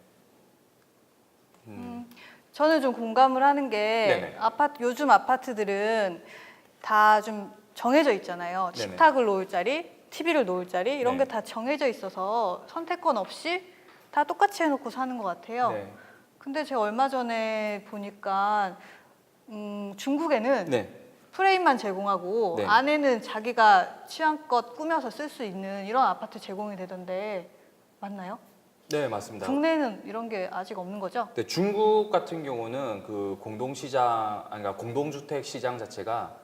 저는 좀 공감을 하는 네네. 게 요즘 아파트들은 다 좀 정해져 있잖아요. 네네. 식탁을 놓을 자리, TV를 놓을 자리 이런 네. 게 다 정해져 있어서 선택권 없이 다 똑같이 해놓고 사는 것 같아요. 네. 근데 제가 얼마 전에 보니까 중국에는 네. 프레임만 제공하고 네. 안에는 자기가 취향껏 꾸며서 쓸 수 있는 이런 아파트 제공이 되던데 맞나요? 네, 맞습니다. 국내는 이런 게 아직 없는 거죠? 네, 중국 같은 경우는 그 그러니까 공동주택 시장 자체가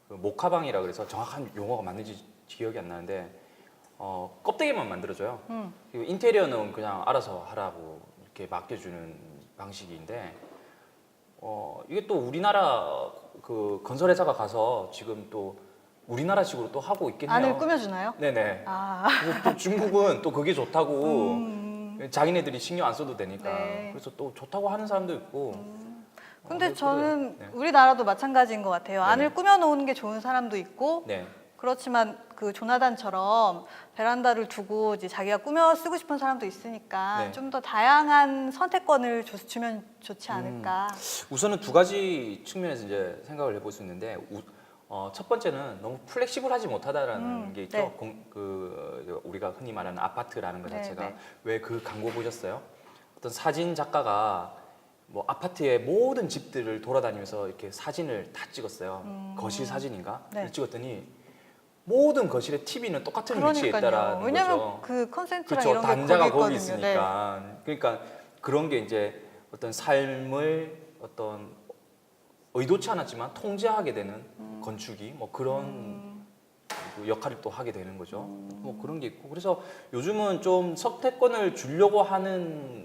그 모카방이라 그래서 정확한 용어가 맞는지 기억이 안 나는데 껍데기만 만들어줘요. 그리고 인테리어는 그냥 알아서 하라고 이렇게 맡겨주는 방식인데 이게 또 우리나라 그 건설회사가 가서 지금 또 우리나라식으로 또 하고 있긴 해요. 안을 꾸며주나요? 네네. 아, 그리고 또 중국은 또 그게 좋다고 자기네들이 신경 안 써도 되니까 네. 그래서 또 좋다고 하는 사람도 있고. 근데 그래요. 저는 네. 우리나라도 마찬가지인 것 같아요. 네네. 안을 꾸며놓는 게 좋은 사람도 있고 네. 그렇지만 그 조나단처럼 베란다를 두고 이제 자기가 꾸며 쓰고 싶은 사람도 있으니까 네. 좀 더 다양한 선택권을 주면 좋지 않을까. 우선은 두 가지 측면에서 이제 생각을 해볼 수 있는데 첫 번째는 너무 플렉시블하지 못하다라는 게 있죠. 네. 우리가 흔히 말하는 아파트라는 것 네, 자체가 네. 왜 그 광고 보셨어요? 어떤 사진 작가가 뭐 아파트의 모든 집들을 돌아다니면서 이렇게 사진을 다 찍었어요. 거실 사진인가? 네. 찍었더니 모든 거실에 TV는 똑같은 위치에 있다라는 그러니까요. 왜냐면 거죠. 그 컨센트랑 그렇죠. 이런 게 단자가 거기 거기 있거든요. 네. 있으니까. 그러니까 그런 게 이제 어떤 삶을 어떤 의도치 않았지만 통제하게 되는 건축이 뭐 그런 그 역할을 또 하게 되는 거죠. 뭐 그런 게 있고 그래서 요즘은 좀 선택권을 주려고 하는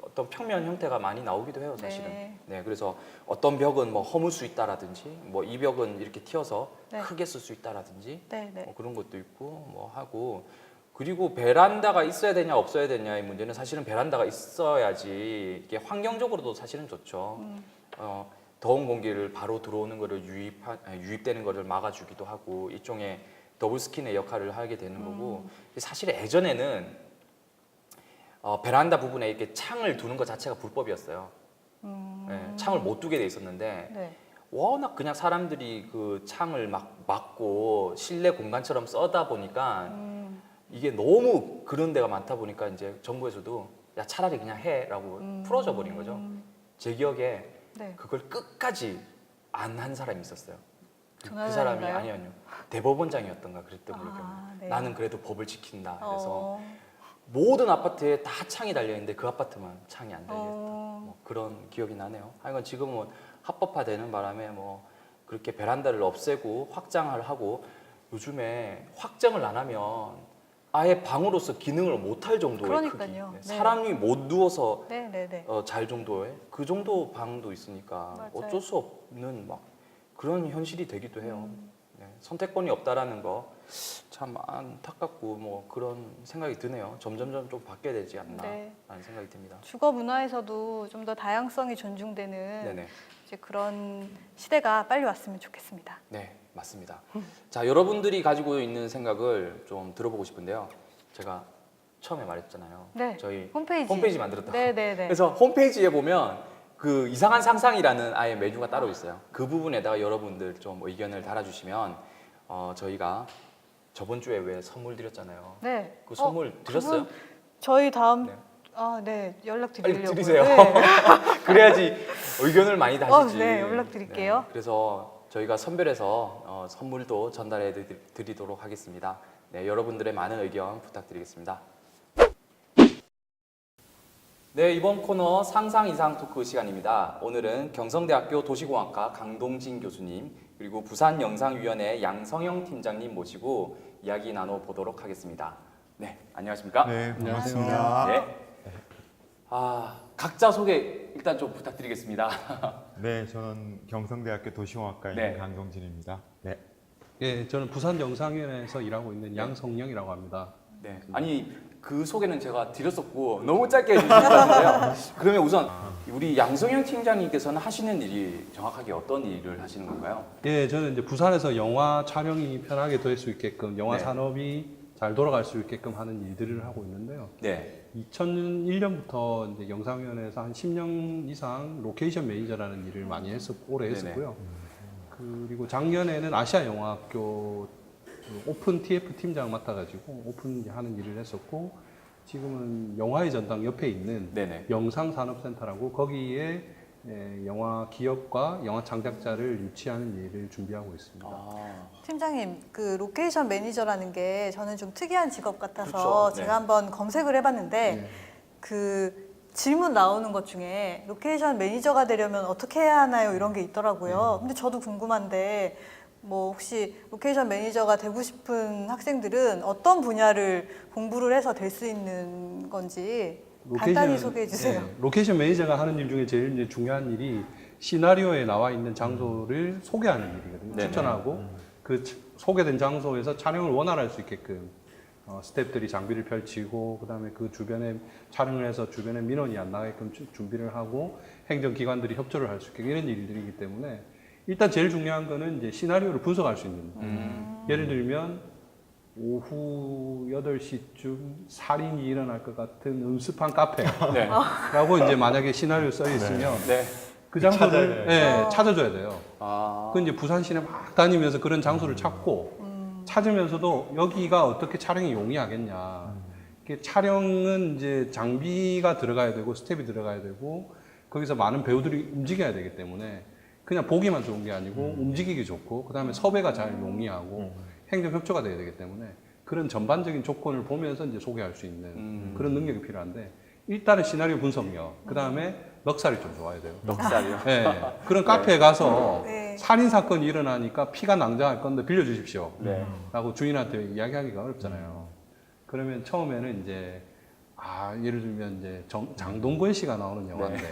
어떤 평면 형태가 많이 나오기도 해요, 사실은. 네. 네, 그래서 어떤 벽은 뭐 허물 수 있다라든지, 뭐 이 벽은 이렇게 튀어서 네. 크게 쓸 수 있다라든지, 네, 네. 뭐 그런 것도 있고 뭐 하고 그리고 베란다가 있어야 되냐 없어야 되냐의 문제는 사실은 베란다가 있어야지 이게 환경적으로도 사실은 좋죠. 더운 공기를 바로 들어오는 거를 유입되는 거를 막아주기도 하고 일종의 더블 스킨의 역할을 하게 되는 거고 사실 예전에는 베란다 부분에 이렇게 창을 두는 것 자체가 불법이었어요. 네, 창을 못 두게 돼 있었는데 네. 워낙 그냥 사람들이 그 창을 막 막고 실내 공간처럼 써다 보니까 이게 너무 그런 데가 많다 보니까 이제 정부에서도 야 차라리 그냥 해라고 풀어줘 버린 거죠. 제 기억에 네. 그걸 끝까지 안 한 사람이 있었어요. 그 조나단인가요? 사람이 아니요. 대법원장이었던가 그랬던 걸로 아, 기억나요. 네. 나는 그래도 법을 지킨다. 그래서 어, 모든 아파트에 다 창이 달려 있는데 그 아파트만 창이 안 달려 있다. 어. 뭐 그런 기억이 나네요. 하여간 지금은 합법화되는 바람에 뭐 그렇게 베란다를 없애고 확장을 하고 요즘에 확장을 안 하면 아예 방으로서 기능을 못 할 정도의 그러니까요. 크기. 네. 사람이 못 누워서 네, 네, 네. 잘 정도의 그 정도 방도 있으니까 맞아요. 어쩔 수 없는 막 그런 현실이 되기도 해요. 네, 선택권이 없다라는 거 참 안타깝고 뭐 그런 생각이 드네요. 점점점 좀 바뀌어야 되지 않나라는 네. 생각이 듭니다. 주거 문화에서도 좀 더 다양성이 존중되는 네네. 이제 그런 시대가 빨리 왔으면 좋겠습니다. 네, 맞습니다. 자, 여러분들이 가지고 있는 생각을 좀 들어보고 싶은데요. 제가 처음에 말했잖아요. 네. 저희 홈페이지 만들었다고. 네, 네, 네. 그래서 홈페이지에 보면 그 이상한 상상이라는 아예 메뉴가 따로 있어요. 그 부분에다가 여러분들 좀 의견을 달아주시면 저희가 저번 주에 왜 선물 드렸잖아요. 네. 그 선물 드렸어요? 그분 저희 다음 네. 네, 연락 빨리 드리려고요. 드리세요. 네. 그래야지 의견을 많이 다시지. 네, 연락드릴게요. 네, 그래서 저희가 선별해서 선물도 전달해 드리도록 하겠습니다. 네, 여러분들의 많은 의견 부탁드리겠습니다. 네, 이번 코너 상상 이상 토크 시간입니다. 오늘은 경성대학교 도시공학과 강동진 교수님 그리고 부산영상위원회 양성영 팀장님 모시고 이야기 나눠보도록 하겠습니다. 네, 안녕하십니까? 네, 반갑습니다. 네. 각자 소개 일단 좀 부탁드리겠습니다. 네, 저는 경성대학교 도시공학과에 네. 있는 강동진입니다. 네. 예, 저는 부산영상위원회에서 일하고 있는 양성영이라고 합니다. 네, 아니 그 소개는 제가 드렸었고 너무 짧게 해주신 것 같은데요. 그러면 우선 우리 양성영 팀장님께서는 하시는 일이 정확하게 어떤 일을 하시는 건가요? 예, 저는 이제 부산에서 영화 촬영이 편하게 될 수 있게끔 영화 네. 산업이 잘 돌아갈 수 있게끔 하는 일들을 하고 있는데요. 네, 2001년부터 이제 영상위원회에서 한 10년 이상 로케이션 매니저라는 일을 많이 오래 네네. 했었고요. 그리고 작년에는 아시아 영화학교 그 오픈 TF 팀장 맡아가지고 오픈 하는 일을 했었고, 지금은 영화의 전당 옆에 있는 네네. 영상산업센터라고 거기에 영화 기업과 영화 창작자를 유치하는 일을 준비하고 있습니다. 팀장님, 그 로케이션 매니저라는 게 저는 좀 특이한 직업 같아서 그렇죠. 제가 네. 한번 검색을 해봤는데 그 질문 나오는 것 중에 로케이션 매니저가 되려면 어떻게 해야 하나요? 이런 게 있더라고요. 근데 저도 궁금한데 뭐 혹시 로케이션 매니저가 되고 싶은 학생들은 어떤 분야를 공부를 해서 될 수 있는 건지 간단히 소개해 주세요. 로케이션 매니저가 하는 일 중에 제일 이제 중요한 일이 시나리오에 나와 있는 장소를 소개하는 일이거든요. 네네. 추천하고 그 소개된 장소에서 촬영을 원활할 수 있게끔 스태프들이 장비를 펼치고, 그다음에 그 주변에 촬영을 해서 주변에 민원이 안 나게끔 준비를 하고 행정기관들이 협조를 할 수 있게 이런 일들이기 때문에 일단 제일 중요한 거는 이제 시나리오를 분석할 수 있는. 예를 들면 오후 8시쯤 살인이 일어날 것 같은 음습한 카페라고 네. 이제 만약에 시나리오 써 있으면 네. 그 장소를 찾아야 찾아줘야 돼요. 아, 그 이제 부산 시내 막 다니면서 그런 장소를 찾고 찾으면서도 여기가 어떻게 촬영이 용이하겠냐. 이게 촬영은 이제 장비가 들어가야 되고 스텝이 들어가야 되고 거기서 많은 배우들이 움직여야 되기 때문에 그냥 보기만 좋은 게 아니고 움직이기 좋고 그다음에 섭외가 잘 용이하고 행정 협조가 돼야 되기 때문에 그런 전반적인 조건을 보면서 이제 소개할 수 있는 그런 능력이 필요한데, 일단은 시나리오 분석력, 그다음에 넉살이 좀 좋아야 돼요. 넉살이요. 네. 그런 카페에 가서 네. 살인 사건이 일어나니까 피가 낭자할 건데 빌려주십시오. 네. 라고 주인한테 이야기하기가 어렵잖아요. 그러면 처음에는 이제 예를 들면 이제 장동건 씨가 나오는 영화인데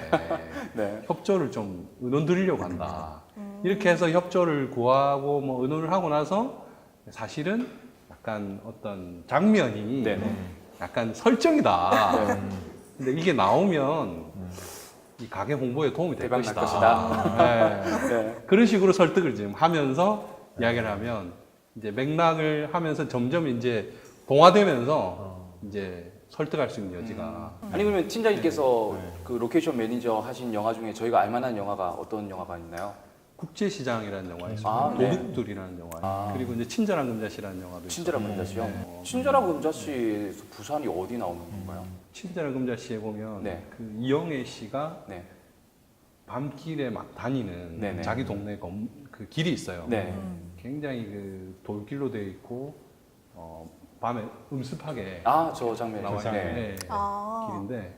네. 협조를 좀 의논 드리려고 한다. 이렇게 해서 협조를 구하고 뭐 의논을 하고 나서 사실은 약간 어떤 장면이 네네. 약간 설정이다. 네. 근데 이게 나오면 이 가게 홍보에 도움이 될 대박 날 것이다. 네. 네. 그런 식으로 설득을 지금 하면서 이야기를 하면 이제 맥락을 하면서 점점 이제 동화되면서 이제 설득할 수 있는 여지가. 아니 그러면 팀장님께서 그 로케이션 매니저 하신 영화 중에 저희가 알만한 영화가 어떤 영화가 있나요? 국제시장이라는 영화 있어요. 아, 네. 도둑들이라는 영화. 아. 그리고 이제 친절한 금자씨라는 영화도 있어요. 친절한 금자씨요. 네. 친절한 금자씨에서 부산이 어디 나오는 건가요? 친절한 금자씨에 보면 네. 그 이영애 씨가 네. 밤길에 막 다니는 네네. 자기 동네 그 길이 있어요. 네. 굉장히 그 돌길로 되어 있고 밤에 음습하게 저 장면. 나와 있는 네. 길인데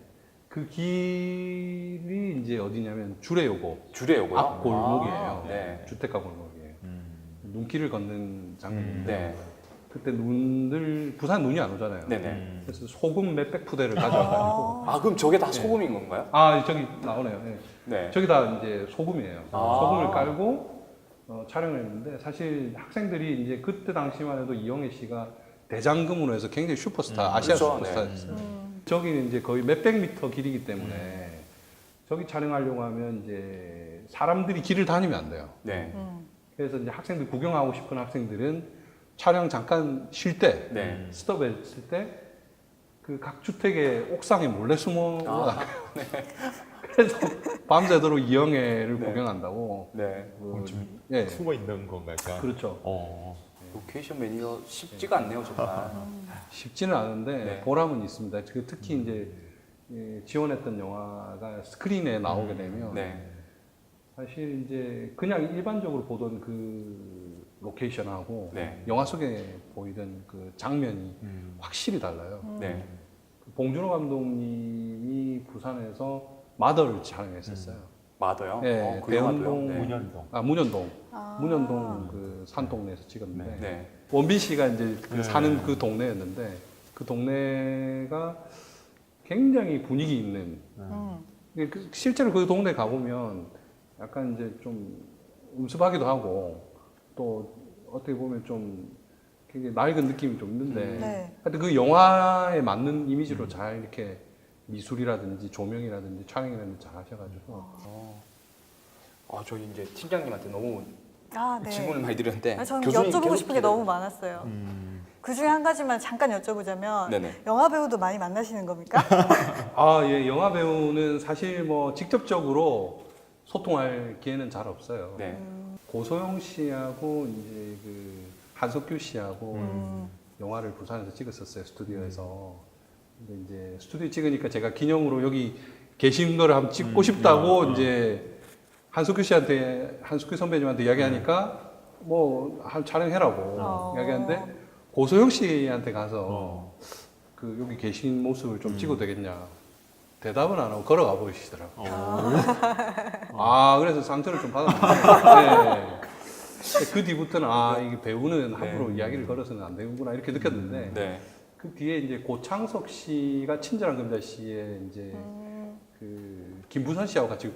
그 길이 이제 어디냐면 주례요고 주례요고요? 앞 골목이에요. 네. 주택가 골목이에요. 눈길을 걷는 장면인데 네. 그때 부산 눈이 안 오잖아요. 네네. 그래서 소금 몇백 푸대를 가져와가지고 그럼 저게 다 소금인 건가요? 저기 나오네요. 네. 네. 저기 다 이제 소금이에요. 아. 소금을 깔고 촬영을 했는데 사실 학생들이 이제 그때 당시만 해도 이영애 씨가 대장금으로 해서 굉장히 슈퍼스타, 아시아 그렇죠. 슈퍼스타였어요. 저기는 이제 거의 몇백 미터 길이기 때문에 저기 촬영하려고 하면 이제 사람들이 길을 다니면 안 돼요. 네. 그래서 이제 학생들 구경하고 싶은 학생들은 촬영 잠깐 쉴 때, 네. 스톱했을 때 그 각 주택의 옥상에 몰래 숨어 그래서 밤새도록 이영애를 네. 구경한다고. 네. 예, 숨어 있는 건가요? 그렇죠. 로케이션 매니저 쉽지가 않네요, 정말. 쉽지는 않은데 네. 보람은 있습니다. 특히 이제 지원했던 영화가 스크린에 나오게 되면 네. 사실 이제 그냥 일반적으로 보던 그 로케이션하고 네. 영화 속에 보이던 그 장면이 확실히 달라요. 네. 봉준호 감독님이 부산에서 마더를 촬영했었어요. 마더요? 네, 그 영화도요? 대운동 네. 문현동. 문현동. 아. 문현동 그 산동네에서 찍었는데 네. 원빈 씨가 이제 그 네. 사는 그 동네였는데 그 동네가 굉장히 분위기 있는 실제로 그 동네 가보면 약간 이제 좀 음습하기도 하고 또 어떻게 보면 좀 굉장히 낡은 느낌이 좀 있는데 네. 하여튼 그 영화에 맞는 이미지로 잘 이렇게 미술이라든지 조명이라든지 촬영이라든지 잘 하셔가지고 저희 이제 팀장님한테 너무 아, 네. 질문을 많이 드렸는데 아, 저는 교수님 여쭤보고 계속 싶은 게 너무 많았어요. 그 중에 한 가지만 잠깐 여쭤보자면 네네. 영화 배우도 많이 만나시는 겁니까? 예, 영화 배우는 사실 뭐 직접적으로 소통할 기회는 잘 없어요. 네. 고소영 씨하고 이제 그 한석규 씨하고 영화를 부산에서 찍었었어요, 스튜디오에서. 근데 이제 스튜디오 찍으니까 제가 기념으로 여기 계신 거를 한번 찍고 싶다고 이제 한석규 선배님한테 이야기하니까 뭐 촬영해라고 이야기하는데 고소영 씨한테 가서 그 여기 계신 모습을 좀 찍어도 되겠냐. 대답은 안 하고 걸어가 버리시더라고요. 그래서 상처를 좀 받았는데 네. 그 뒤부터는 이게 배우는 함부로 이야기를 걸어서는 안 되는구나 이렇게 느꼈는데 네. 그 뒤에 이제 고창석 씨가 친절한 금자 씨의 이제 그 김부선 씨하고 같이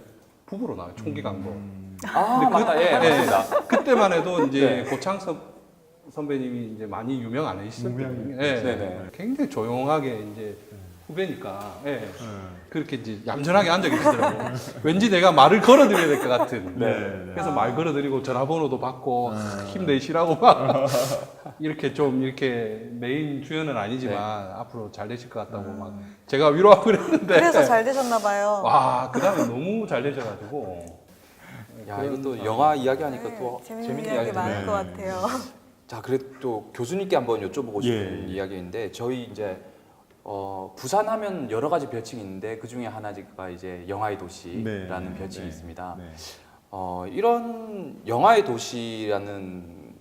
부부로 나와요. 총기 강도. 맞다. 예, 네. 맞습니다. 그때만 해도 이제 네. 고창석 선배님이 이제 많이 유명 안 하셨거든요. 네. 네네. 굉장히 조용하게 이제 후배니까 그렇게 이제 얌전하게 앉아 계시더라고. 왠지 내가 말을 걸어드려야 될 것 같은. 그래서 말 걸어드리고 전화번호도 받고 힘내시라고 막 이렇게 좀 이렇게 메인 주연은 아니지만 앞으로 잘 되실 것 같다고 막 제가 위로하고 그랬는데. 그래서 잘 되셨나 봐요. 와, 그 다음에 너무 잘 되셔가지고. 야, 이것도 영화 이야기하니까 네, 또 재밌는 재밌는 이야기 이야기 많을 네. 것 같아요. 자, 그래도 또 교수님께 한번 여쭤보고 싶은 예. 이야기인데 저희 이제 부산 하면 여러 가지 별칭이 있는데 그 중에 하나가 이제 영화의 도시라는 네. 별칭이 네. 있습니다. 네. 이런 영화의 도시라는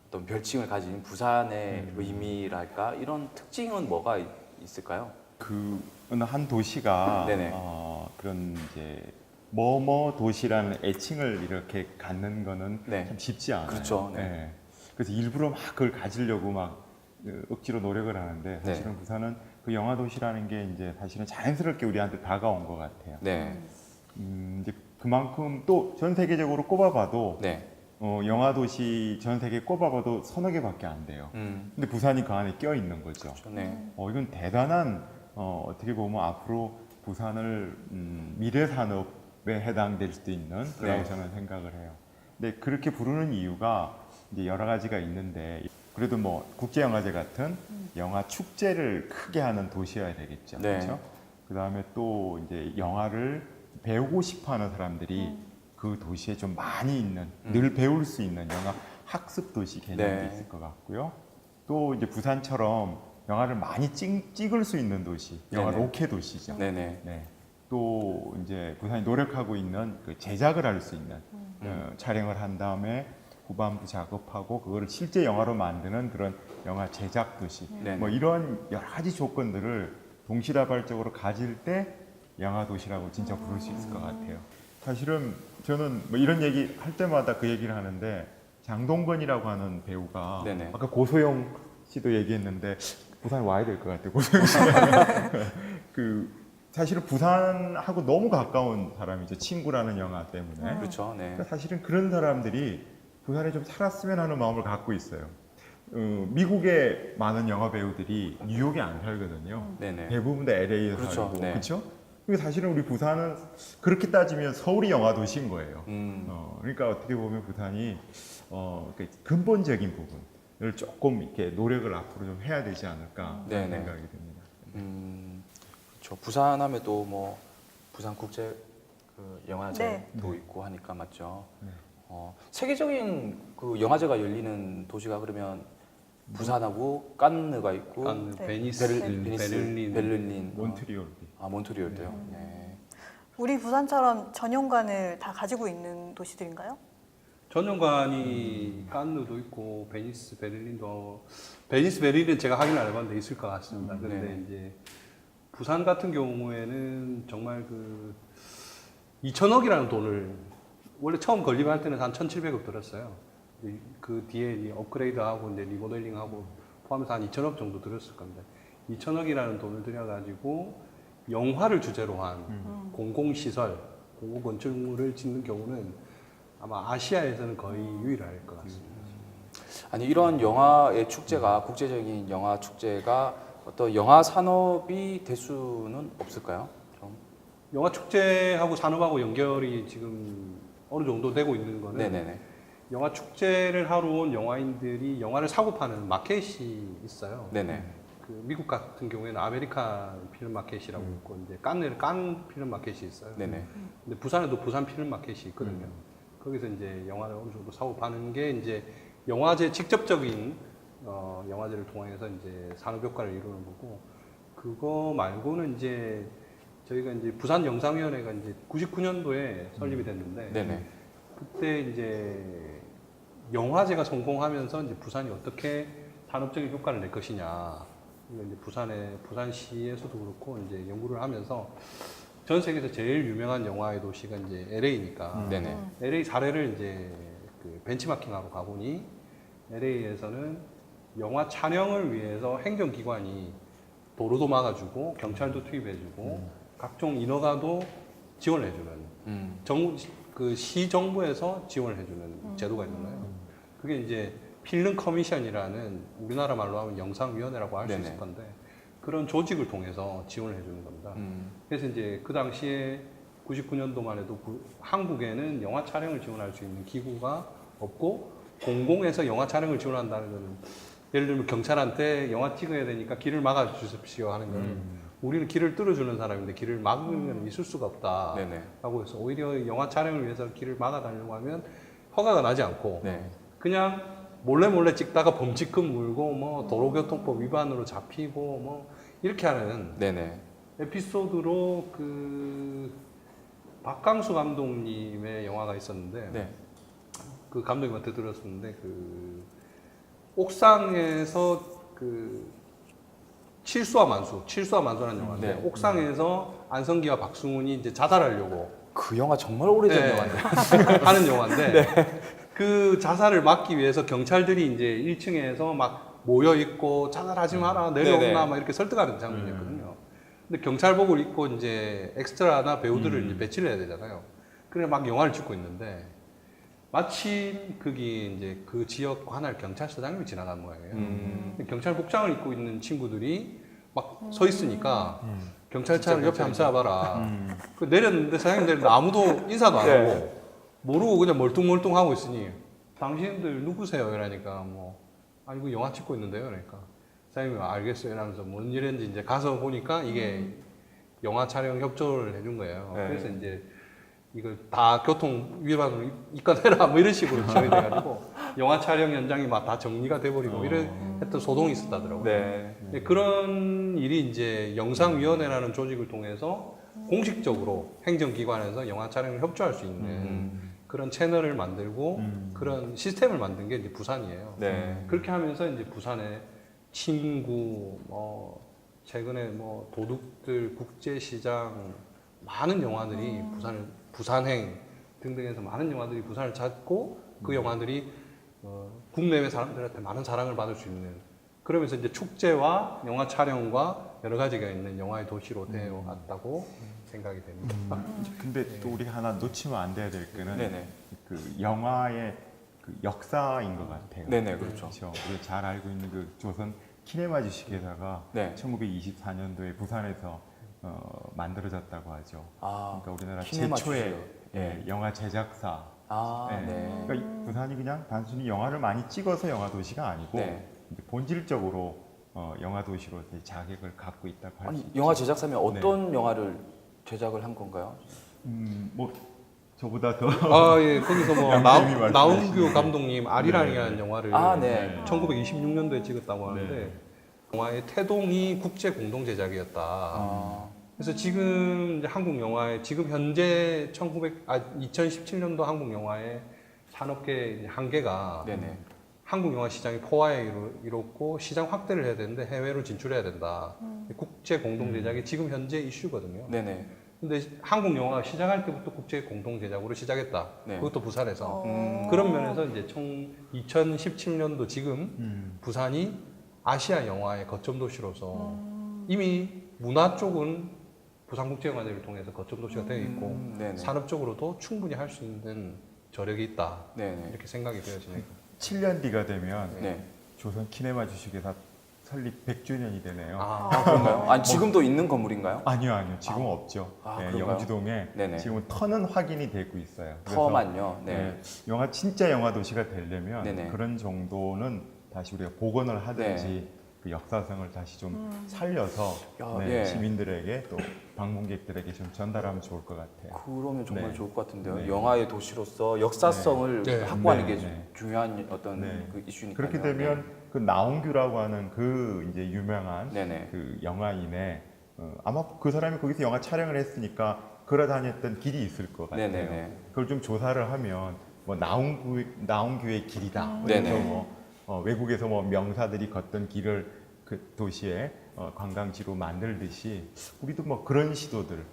어떤 별칭을 가진 부산의 의미랄까 이런 특징은 뭐가 있을까요? 그 어느 한 도시가 네네. 그런 이제 뭐뭐 도시라는 애칭을 이렇게 갖는 거는 네. 참 쉽지 않아요. 그렇죠. 네. 네. 그래서 일부러 막 그걸 가지려고 막 억지로 노력을 하는데 사실은 네. 부산은 그 영화 도시라는 게 이제 사실은 자연스럽게 우리한테 다가온 것 같아요. 네. 이제 그만큼 또 전 세계적으로 꼽아봐도 네. 영화 도시 전 세계 꼽아봐도 서너 개밖에 안 돼요. 근데 부산이 그 안에 껴 있는 거죠. 그렇죠. 네. 이건 대단한 어떻게 보면 앞으로 부산을 미래 산업에 해당될 수도 있는 그라고 네. 저는 생각을 해요. 근데 그렇게 부르는 이유가 이제 여러 가지가 있는데 그래도 뭐 국제영화제 같은 영화 축제를 크게 하는 도시여야 되겠죠. 네. 그렇죠? 그 다음에 또 이제 영화를 배우고 싶어하는 사람들이 그 도시에 좀 많이 있는 늘 배울 수 있는 영화 학습 도시 개념도 네. 있을 것 같고요. 또 이제 부산처럼 영화를 많이 찍을 수 있는 도시, 영화 네네. 로케 도시죠. 네네. 네. 또 이제 부산이 노력하고 있는 그 제작을 할 수 있는 촬영을 한 다음에 후반부 작업하고 그거를 실제 영화로 만드는 그런 영화 제작 도시. 네네. 뭐 이런 여러 가지 조건들을 동시다발적으로 가질 때 영화 도시라고 진짜 부를 수 있을 것 같아요. 사실은 저는 뭐 이런 얘기 할 때마다 그 얘기를 하는데 장동건이라고 하는 배우가 네네. 아까 고소영 씨도 얘기했는데 부산에 와야 될 것 같아요. 고소영 씨가 그 사실은 부산하고 너무 가까운 사람이죠. 친구라는 영화 때문에. 그렇죠. 네. 그러니까 사실은 그런 사람들이 부산에 좀 살았으면 하는 마음을 갖고 있어요. 미국의 많은 영화 배우들이 뉴욕에 안 살거든요. 네네. 대부분 다 LA에 그렇죠. 살고, 네. 그렇죠? 그러니까 사실은 우리 부산은 그렇게 따지면 서울이 영화 도시인 거예요. 그러니까 어떻게 보면 부산이 그 근본적인 부분을 조금 이렇게 노력을 앞으로 좀 해야 되지 않을까 네네. 생각이 듭니다. 그렇죠. 부산하면 또 뭐 부산 국제 그 영화제도 네. 있고 하니까 맞죠. 네. 세계적인 그 영화제가 열리는 도시가 그러면 부산하고 깐느가 있고 칸느, 네. 베니스, 베를린, 몬트리올이. 몬트리올도요. 네. 우리 부산처럼 전용관을 다 가지고 있는 도시들인가요? 전용관이 칸느도 있고 베니스, 베를린은 제가 확인 안 해봤는데 있을 것 같습니다. 그런데 네. 이제 부산 같은 경우에는 정말 그 2천억이라는 돈을 원래 처음 건립할 때는 한 1,700억 들었어요. 그 뒤에 이제 업그레이드하고 이제 리모델링하고 포함해서 한 2천억 정도 들었을 건데 2천억이라는 돈을 들여가지고 영화를 주제로 한 공공시설, 공공건축물을 짓는 경우는 아마 아시아에서는 거의 유일할 것 같습니다. 아니 이런 영화의 축제가 국제적인 영화 축제가 어떤 영화 산업이 될 수는 없을까요? 좀. 영화 축제하고 산업하고 연결이 지금 어느 정도 되고 있는 거는 네네네. 영화 축제를 하러 온 영화인들이 영화를 사고 파는 마켓이 있어요. 네네. 그 미국 같은 경우에는 아메리칸 필름 마켓이라고 있고 이제 깐네는 깐 필름 마켓이 있어요. 네네. 근데 부산에도 부산 필름 마켓이 있거든요. 거기서 이제 영화를 어느 정도 사고 파는 게 이제 영화제 직접적인 영화제를 통해서 이제 산업 효과를 이루는 거고 그거 말고는 이제 저희가 이제 부산 영상위원회가 이제 99년도에 설립이 됐는데 네네. 그때 이제 영화제가 성공하면서 이제 부산이 어떻게 산업적인 효과를 낼 것이냐 이거 이제 부산시에서도 그렇고 이제 연구를 하면서 전 세계에서 제일 유명한 영화의 도시가 이제 LA니까 네네. LA 사례를 이제 그 벤치마킹하러 가보니 LA에서는 영화 촬영을 위해서 행정기관이 도로도 막아주고 경찰도 투입해주고 각종 인허가도 지원해주는 정부 그 시 정부에서 지원을 해주는 제도가 있는 거예요. 그게 이제 필름 커미션이라는 우리나라 말로 하면 영상위원회라고 할 수 네네. 있을 건데 그런 조직을 통해서 지원을 해주는 겁니다. 그래서 이제 그 당시에 99년도만 해도 한국에는 영화 촬영을 지원할 수 있는 기구가 없고 공공에서 영화 촬영을 지원한다는 거는 예를 들면 경찰한테 영화 찍어야 되니까 길을 막아 주십시오 하는 거는 우리는 길을 뚫어주는 사람인데 길을 막으면 있을 수가 없다 네네. 라고 해서 오히려 영화 촬영을 위해서 길을 막아 달라고 하면 허가가 나지 않고 네. 그냥 몰래 찍다가 범칙금 물고 뭐 도로교통법 위반으로 잡히고 뭐 이렇게 하는 네네. 에피소드로 그 박강수 감독님의 영화가 있었는데 네. 그 감독님한테 들었었는데 그 옥상에서 그 칠수와 만수라는 영화인데 네. 옥상에서 안성기와 박승훈이 이제 자살하려고 그 영화 정말 오래전 네. 영화인데. 하는 영화인데 그 자살을 막기 위해서 경찰들이 이제 1층에서 막 모여 있고 자살하지 마라 내려오나 네네. 막 이렇게 설득하는 장면이었거든요. 근데 경찰복을 입고 이제 엑스트라나 배우들을 이제 배치를 해야 되잖아요. 그래 막 영화를 찍고 있는데 마침 거기 이제 그 지역 관할 경찰서장님이 지나간 거예요. 근데 경찰 복장을 입고 있는 친구들이 막 서 있으니까 경찰차를 옆에 한번 세워봐라. 그 내렸는데 사장님 내렸는데 아무도 인사도 안 하고 모르고 그냥 멀뚱멀뚱 하고 있으니 당신들 누구세요? 이러니까 뭐 아니 그 영화 찍고 있는데요. 그러니까 사장님이 알겠어요. 이러면서 뭔 일인지 이제 가서 보니까 이게 영화 촬영 협조를 해준 거예요. 네. 그래서 이제 이걸 다 교통 위반으로 입건해라 뭐 이런 식으로 지원이 돼가지고 영화 촬영 현장이 막 다 정리가 돼버리고 이런 했던 소동이 있었다더라고요. 네. 네, 그런 일이 이제 영상위원회라는 조직을 통해서 공식적으로 행정기관에서 영화 촬영을 협조할 수 있는 그런 채널을 만들고 그런 시스템을 만든 게 이제 부산이에요. 네. 그렇게 하면서 이제 부산의 친구, 최근에 뭐 도둑들 국제시장 많은 영화들이 부산행 등등해서 많은 영화들이 부산을 찾고 그 영화들이 국내외 사람들한테 많은 사랑을 받을 수 있는 그러면서 이제 축제와 영화 촬영과 여러 가지가 있는 영화의 도시로 되어 왔다고 생각이 됩니다. 근데 또 우리가 하나 놓치면 안 돼야 될 거는 네네. 그 영화의 그 역사인 것 같아요. 네네, 그렇죠. 우리가 잘 알고 있는 그 조선 키네마 주식회사가 네. 1924년도에 부산에서 만들어졌다고 하죠. 아. 그러니까 우리나라 키네마 최초의 주식이요. 네. 영화 제작사. 아, 네. 네. 그러니까 이 부산이 그냥 단순히 영화를 많이 찍어서 영화 도시가 아니고 네. 이제 본질적으로 영화 도시로 자격을 갖고 있다고 할 수 아니, 있죠. 영화 제작사면 어떤 영화를 제작을 한 건가요? 뭐 저보다 더 아, 예, 거기서 뭐 양심이 말씀하시네. 나운규 감독님 아리랑이라는 네. 영화를 아, 네. 1926년도에 찍었다고 하는데 네. 영화의 태동이 국제 공동 제작이었다. 아. 그래서 지금 이제 한국 영화의 지금 현재 2017년도 한국 영화의 산업계 한계가 네네. 한국 영화 시장이 포화에 이뤘고 시장 확대를 해야 되는데 해외로 진출해야 된다. 국제 공동 제작이 지금 현재 이슈거든요. 네네. 근데 한국 영화가 시작할 때부터 국제 공동 제작으로 시작했다. 네. 그것도 부산에서. 어. 그런 면에서 이제 2017년도 지금 부산이 아시아 영화의 거점 도시로서 이미 문화 쪽은 부산국제영화제를 통해서 거점 도시가 되어 있고 네네. 산업 쪽으로도 충분히 할 수 있는 저력이 있다. 네네. 이렇게 생각이 되어지네요. 7년 뒤가 되면 네. 조선 키네마 주식회사 설립 100주년이 되네요. 그런가요? 아니 지금도 있는 건물인가요? 아니요. 지금 없죠. 아, 네, 그런가요? 영주동에 네네. 지금 터는 확인이 되고 있어요. 그래서, 터만요. 네. 네, 영화 진짜 영화 도시가 되려면 네네. 그런 정도는 다시 우리가 복원을 하든지 그 역사성을 다시 좀 살려서 야, 네, 예. 시민들에게 또 방문객들에게 좀 전달하면 좋을 것 같아요. 그러면 정말 네. 좋을 것 같은데요. 네. 영화의 도시로서 역사성을 네. 확보하는 네. 게 네. 중요한 어떤 네. 그 이슈니까요. 그렇게 되면 그 나홍규라고 하는 그 이제 유명한 네네. 그 영화인의 아마 그 사람이 거기서 영화 촬영을 했으니까 걸어다녔던 길이 있을 것 같아요. 네네네. 그걸 좀 조사를 하면 뭐 나홍규의 길이다. 뭐 네네. 그래서 뭐 외국에서 뭐 명사들이 걷던 길을 그 도시에 관광지로 만들듯이 우리도 뭐 그런 시도들.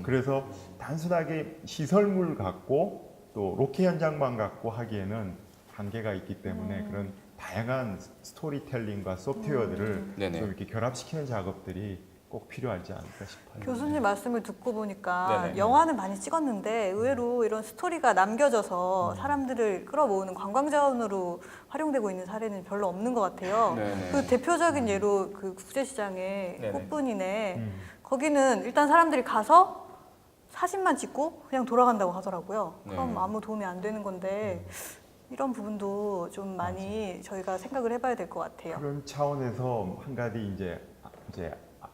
그래서 단순하게 시설물 갖고 또 로케 현장만 갖고 하기에는 한계가 있기 때문에 그런 다양한 스토리텔링과 소프트웨어들을 네네. 좀 이렇게 결합시키는 작업들이 꼭 필요하지 않을까 싶어요. 교수님 말씀을 듣고 보니까 네네. 영화는 많이 찍었는데 의외로 이런 스토리가 남겨져서 사람들을 끌어모으는 관광 자원으로 활용되고 있는 사례는 별로 없는 것 같아요. 네네. 그 대표적인 예로 그 국제시장의 네네. 꽃분이네. 거기는 일단 사람들이 가서 사진만 찍고 그냥 돌아간다고 하더라고요. 그럼 네. 아무 도움이 안 되는 건데 이런 부분도 좀 많이 저희가 생각을 해봐야 될 것 같아요. 그런 차원에서 한 가지 이제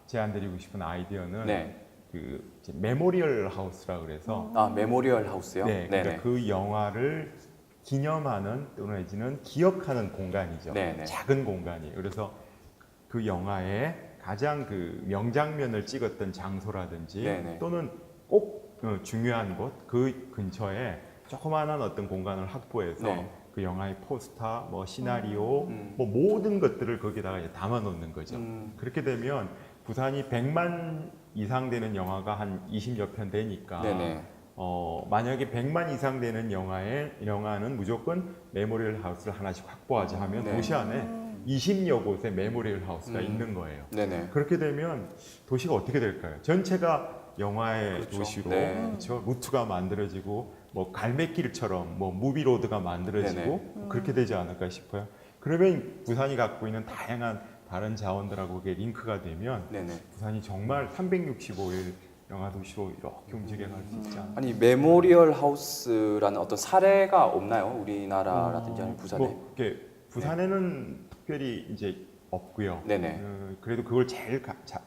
제안드리고 싶은 아이디어는 네. 그 이제 메모리얼 하우스라 그래서 아 메모리얼 하우스요? 네, 그러니까 그 영화를 기념하는 또는 내지는 기억하는 공간이죠. 네네. 작은 공간이에요. 그래서 그 영화의 가장 그 명장면을 찍었던 장소라든지 네네. 또는 꼭 중요한 곳 그 근처에 조그마한 어떤 공간을 확보해서 네. 그 영화의 포스터, 뭐 시나리오, 뭐 모든 것들을 거기다가 이제 담아 놓는 거죠. 그렇게 되면 부산이 100만 이상 되는 영화가 한 20여 편 되니까 네네. 만약에 100만 이상 되는 영화는 무조건 메모리얼 하우스를 하나씩 확보하자 하면 네. 도시 안에 20여 곳의 메모리얼 하우스가 있는 거예요. 네네. 그렇게 되면 도시가 어떻게 될까요? 전체가 영화의 그렇죠. 도시로 네. 그렇죠? 루트가 만들어지고 뭐 갈매길처럼 뭐 무비로드가 만들어지고 그렇게 되지 않을까 싶어요. 그러면 부산이 갖고 있는 다양한 다른 자원들하고 그게 링크가 되면 네네. 부산이 정말 365일 영화 도시로 이렇게 움직여갈 수 있지 않을까. 아니 메모리얼 하우스라는 어떤 사례가 없나요? 우리나라라든지 아니면 부산에? 뭐 이렇게 부산에는 특별히 이제 없고요. 네네. 그래도 그걸 제일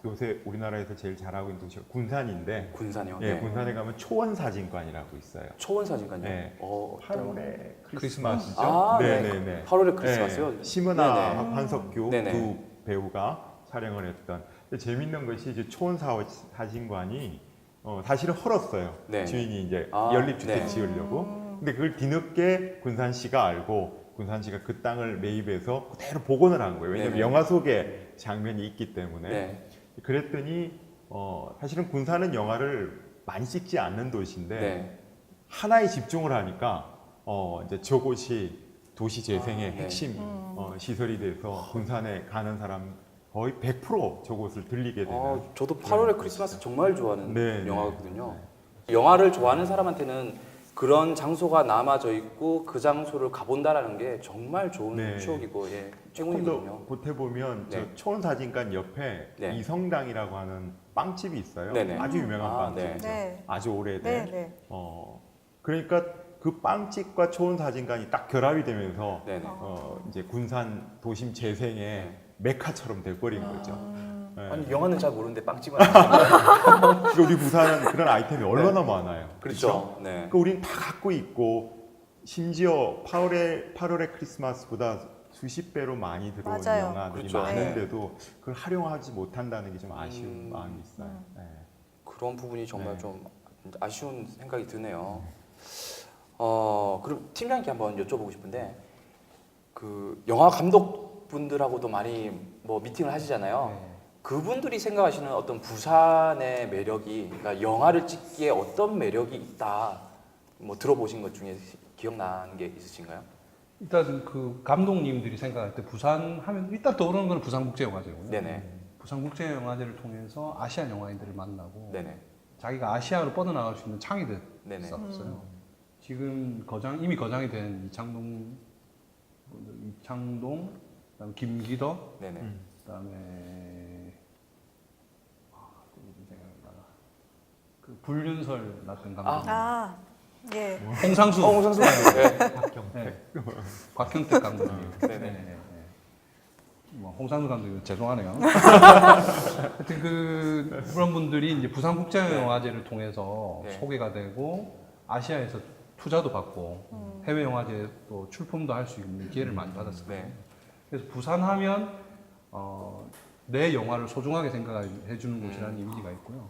요새 우리나라에서 제일 잘하고 있는 도시가 군산인데, 군산이요. 예, 네. 군산에 가면 초원 사진관이라고 있어요. 초원 사진관요. 네. 어떤- 8월의 크리스마스죠. 아, 네. 네네네. 8월의 크리스마스요. 네. 심은하, 네네. 한석규 네네. 두 배우가 촬영을 했던. 근데 재밌는 것이 이제 초원 사진관이 사실은 헐었어요. 네. 주인이 이제 아, 연립주택 네. 지으려고. 근데 그걸 뒤늦게 군산시가 알고 군산시가 그 땅을 매입해서 그대로 복원을 한 거예요. 왜냐하면 네네. 영화 속에 장면이 있기 때문에. 네. 그랬더니 사실은 군산은 영화를 많이 찍지 않는 도시인데 네. 하나에 집중을 하니까 이제 저곳이 도시 재생의 네. 핵심 시설이 돼서 군산에 가는 사람 거의 100% 저곳을 들리게 되는. 저도 8월의 크리스마스 정말 좋아하는 네, 영화거든요. 영화를 좋아하는 사람한테는 그런 장소가 남아져 있고 그 장소를 가본다라는 게 정말 좋은 네. 추억이고 예, 조금 행운이거든요. 더 보태보면 네. 저 초원사진관 옆에 네. 이성당이라고 하는 빵집이 있어요. 네네. 아주 유명한 아, 빵집이죠. 네. 아주 오래된. 네, 네. 그러니까 그 빵집과 초원사진관이 딱 결합이 되면서 네네. 이제 군산 도심 재생의 메카처럼 돼버린 거죠. 네. 아니 영화는 잘 모르는데 빵집은 그러니까 우리 부산은 그런 아이템이 얼마나 많아요. 그렇죠. 네. 그러니까 우리는 다 갖고 있고 심지어 8월의 크리스마스보다 수십 배로 많이 들어오는 맞아요. 영화들이 그렇죠. 많은데도 그걸 활용하지 못한다는 게 좀 아쉬운 마음이 있어요. 네. 그런 부분이 정말 네. 좀 아쉬운 생각이 드네요. 그럼 팀장님께 한번 여쭤보고 싶은데 그 영화 감독분들하고도 많이 뭐 미팅을 하시잖아요. 네. 그분들이 생각하시는 어떤 부산의 매력이, 그러니까 영화를 찍기에 어떤 매력이 있다, 뭐 들어보신 것 중에 기억나는 게 있으신가요? 일단 그 감독님들이 생각할 때 부산 하면 일단 떠오르는 건 부산국제영화제고요. 네네. 부산국제영화제를 통해서 아시안 영화인들을 만나고 네네. 자기가 아시아로 뻗어나갈 수 있는 창이 네네. 됐었어요. 지금 이미 거장이 된 이창동, 그다음에 김기덕, 네네. 그다음에 또 이름 생각이 안 나나. 그 불륜설 났던 감독. 아, 예. 홍상수. 홍상수. 네. 네. 곽경택 감독님. 네네. 네. 뭐 홍상수 감독님 죄송하네요. 하여튼 그런 분들이 이제 부산국제영화제를 통해서 네. 소개가 되고 아시아에서 투자도 받고 해외 영화제 또 출품도 할 수 있는 기회를 많이 받았어요. 네. 그래서 부산하면 내 영화를 소중하게 생각해 주는 곳이라는 이미지가 있고요.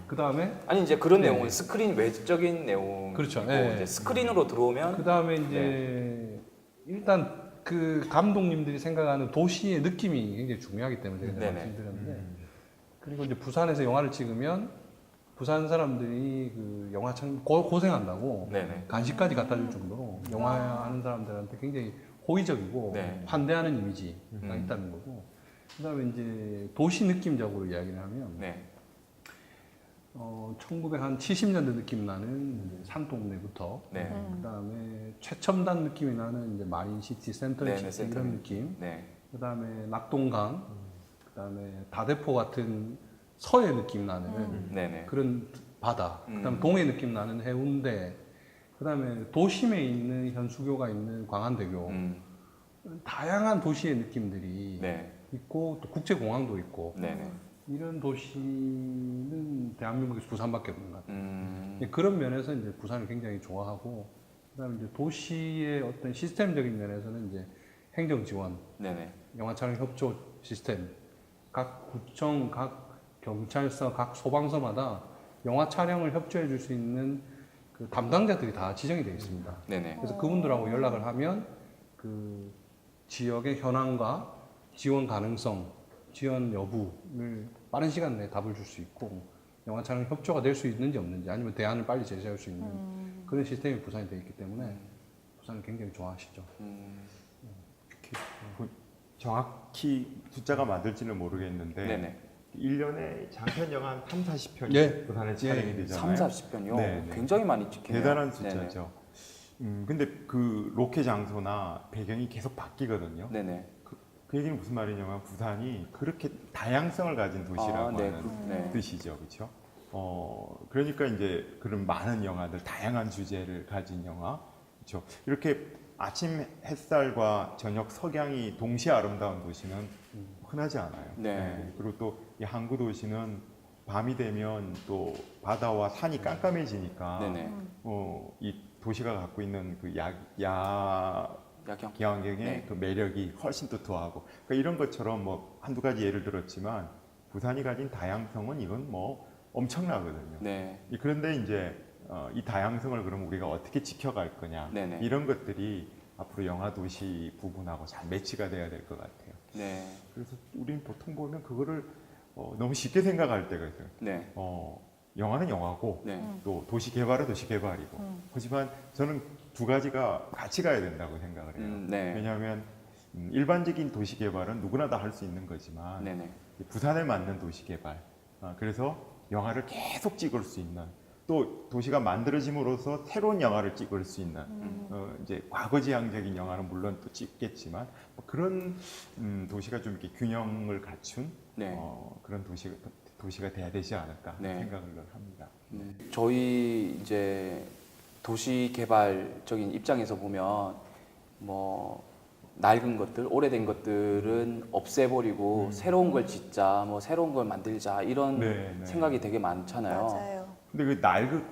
그 다음에 아니 이제 그런 네. 내용은 스크린 외적인 내용. 그렇죠. 네. 이제 스크린으로 들어오면 그 다음에 이제 일단 그 감독님들이 생각하는 도시의 느낌이 굉장히 중요하기 때문에 제가 네네. 말씀드렸는데 그리고 이제 부산에서 영화를 찍으면 부산 사람들이 그 영화 참 고생한다고 네네. 간식까지 갖다 줄 정도로 영화 하는 사람들한테 굉장히 호의적이고 네. 환대하는 이미지가 있다는 거고 그다음에 이제 도시 느낌적으로 이야기를 하면 네. 1970년대 느낌 나는 이제 산동네부터 네. 그다음에 최첨단 느낌이 나는 이제 마린시티 센터시티 네네, 센터. 이런 느낌 네. 그다음에 낙동강 그다음에 다대포 같은 서해 느낌 나는 네네. 그런 바다 그다음에 음. 동해 느낌 나는 해운대 그다음에 도심에 있는 현수교가 있는 광안대교 다양한 도시의 느낌들이 네. 있고 또 국제공항도 있고 네네. 이런 도시는 대한민국에서 부산밖에 없는 것 같아요. 네. 그런 면에서 이제 부산을 굉장히 좋아하고 그다음에 이제 도시의 어떤 시스템적인 면에서는 이제 행정 지원, 네네. 영화 촬영 협조 시스템, 각 구청, 각 경찰서, 각 소방서마다 영화 촬영을 협조해 줄 수 있는 그 담당자들이 다 지정이 되어 있습니다. 네네. 그래서 그분들하고 연락을 하면 그 지역의 현황과 지원 가능성, 지원 여부를 빠른 시간 내에 답을 줄 수 있고 영화 촬영 협조가 될 수 있는지 없는지 아니면 대안을 빨리 제시할 수 있는 그런 시스템이 부산이 되어 있기 때문에 부산을 굉장히 좋아하시죠. 정확히 숫자가 맞을지는 모르겠는데 네네. 1년에 장편 영화 한 3, 40편이 예. 부산에 예. 촬영이 되잖아요. 3, 40편이요? 네, 네. 굉장히 많이 찍히네요. 대단한 숫자죠. 근데 그 로케 장소나 배경이 계속 바뀌거든요. 네네. 그 얘기는 무슨 말이냐면 부산이 그렇게 다양성을 가진 도시라고 네. 하는 네. 뜻이죠, 그렇죠? 그러니까 이제 그런 많은 영화들, 다양한 주제를 가진 영화, 그렇죠? 이렇게 아침 햇살과 저녁 석양이 동시에 아름다운 도시는 흔하지 않아요. 네. 그리고 또 이 항구 도시는 밤이 되면 또 바다와 산이 깜깜해지니까 네네. 이 도시가 갖고 있는 그 야경. 기왕경의 네. 그 매력이 훨씬 더 더하고 그러니까 이런 것처럼 뭐 한두 가지 예를 들었지만 부산이 가진 다양성은 이건 뭐 엄청나거든요. 네. 그런데 이제 이 다양성을 그럼 우리가 어떻게 지켜갈 거냐 네네. 이런 것들이 앞으로 영화 도시 부분하고 잘 매치가 돼야 될 것 같아요. 네. 그래서 우리는 보통 보면 그거를 너무 쉽게 생각할 때가 있어요. 네. 영화는 영화고 네. 또 도시 개발은 도시 개발이고 하지만 저는 두 가지가 같이 가야 된다고 생각을 해요. 네. 왜냐하면 일반적인 도시 개발은 누구나 다 할 수 있는 거지만 네네. 부산에 맞는 도시 개발 그래서 영화를 계속 찍을 수 있는 또 도시가 만들어짐으로써 새로운 영화를 찍을 수 있는 이제 과거지향적인 영화는 물론 또 찍겠지만 뭐 그런 도시가 좀 이렇게 균형을 갖춘 네. 그런 도시가 돼야 되지 않을까 네. 생각을 합니다. 네. 저희 이제 도시 개발적인 입장에서 보면 뭐 낡은 것들, 오래된 것들은 없애버리고 새로운 걸 짓자, 뭐 새로운 걸 만들자 이런 네, 네. 생각이 되게 많잖아요. 맞아요. 근데 그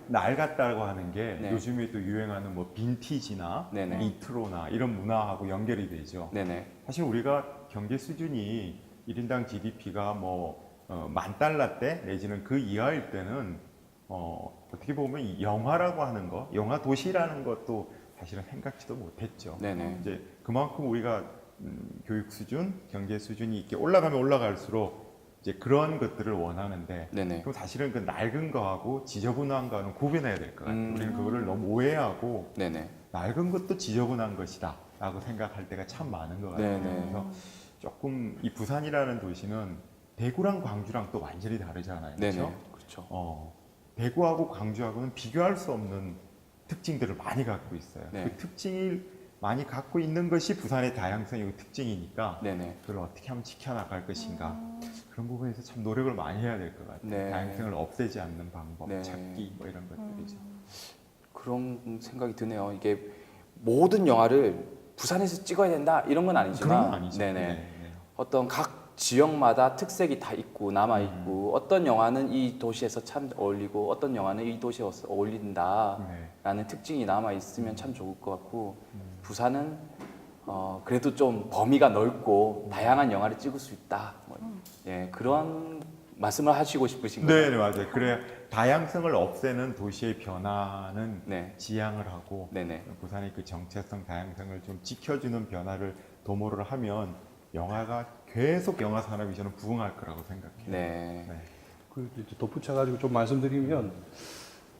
낡았다고 하는 게 네. 요즘에 또 유행하는 뭐 빈티지나 네네. 리트로나 이런 문화하고 연결이 되죠. 네네. 사실 우리가 경제 수준이 1인당 GDP가 뭐 $10,000대 내지는 그 이하일 때는 어떻게 보면 이 영화라고 하는 거, 영화 도시라는 것도 사실은 생각지도 못했죠. 네네. 이제 그만큼 우리가 교육 수준, 경제 수준이 이렇게 올라가면 올라갈수록 이제 그런 것들을 원하는데 네네. 그럼 사실은 그 낡은 거하고 지저분한 거는 구분해야 될 것 같아요. 음. 우리는 그거를 너무 오해하고 네네. 낡은 것도 지저분한 것이다 라고 생각할 때가 참 많은 것 같아요. 네네. 그래서 조금 이 부산이라는 도시는 대구랑 광주랑 또 완전히 다르잖아요. 네네. 그렇죠? 그렇죠. 대구하고 광주하고는 비교할 수 없는 특징들을 많이 갖고 있어요. 네. 그 특징을 많이 갖고 있는 것이 부산의 다양성의 특징이니까 네네. 그걸 어떻게 하면 지켜나갈 것인가 그런 부분에서 참 노력을 많이 해야 될 것 같아요. 네. 다양성을 없애지 않는 방법 네. 찾기 뭐 이런 것들이죠. 그런 생각이 드네요. 이게 모든 영화를 부산에서 찍어야 된다 이런 건 아니지만 그런 건 아니죠. 네네. 네. 어떤 각 지역마다 특색이 다 있고 남아 있고 어떤 영화는 이 도시에서 참 어울리고 어떤 영화는 이 도시에서 어울린다라는 네. 특징이 남아 있으면 참 좋을 것 같고 부산은 그래도 좀 범위가 넓고 다양한 영화를 찍을 수 있다. 뭐, 예, 그런 말씀을 하시고 싶으신 거예요. 네, 맞아요. 그래 다양성을 없애는 도시의 변화는 네. 지향을 하고 네네. 부산의 그 정체성 다양성을 좀 지켜주는 변화를 도모를 하면 영화가 계속 영화 산업이 저는 부흥할 거라고 생각해요. 네. 네. 그 이제 덧붙여가지고 좀 말씀드리면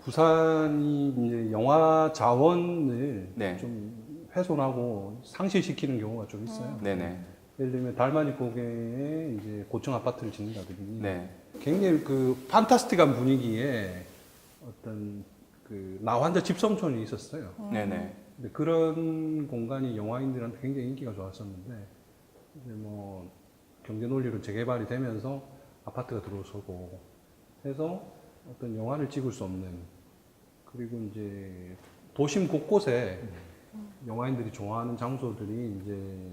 부산이 이제 영화 자원을 네. 좀 훼손하고 상실시키는 경우가 좀 있어요. 네네. 예를 들면 달맞이 고개에 이제 고층 아파트를 짓는다든지 네. 굉장히 그 판타스틱한 분위기에 어떤 그 나환자 집성촌이 있었어요. 네네. 근데 그런 공간이 영화인들한테 굉장히 인기가 좋았었는데 이제 뭐 경제 논리로 재개발이 되면서 아파트가 들어서고 해서 어떤 영화를 찍을 수 없는 그리고 이제 도심 곳곳에 영화인들이 좋아하는 장소들이 이제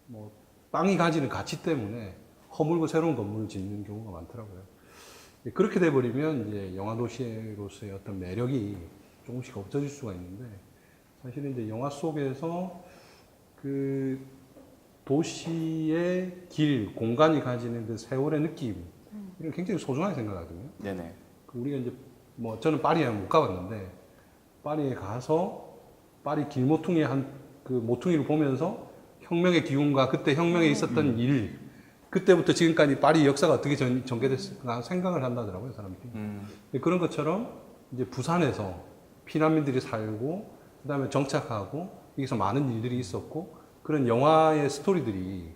뭐 땅이 가지는 가치 때문에 허물고 새로운 건물을 짓는 경우가 많더라고요. 그렇게 돼버리면 이제 영화 도시로서의 어떤 매력이 조금씩 없어질 수가 있는데 사실은 이제 영화 속에서 그 도시의 길, 공간이 가지는 그 세월의 느낌 이런 굉장히 소중하게 생각하거든요. 네네. 그 우리가 이제 뭐 저는 파리에 못 가봤는데 파리에 가서 파리 길모퉁이의 한 그 모퉁이를 보면서 혁명의 기운과 그때 혁명에 있었던 일 그때부터 지금까지 파리 역사가 어떻게 전개됐을까 생각을 한다더라고요 사람들이. 그런 것처럼 이제 부산에서 피난민들이 살고 그다음에 정착하고 여기서 많은 일들이 있었고 그런 영화의 스토리들이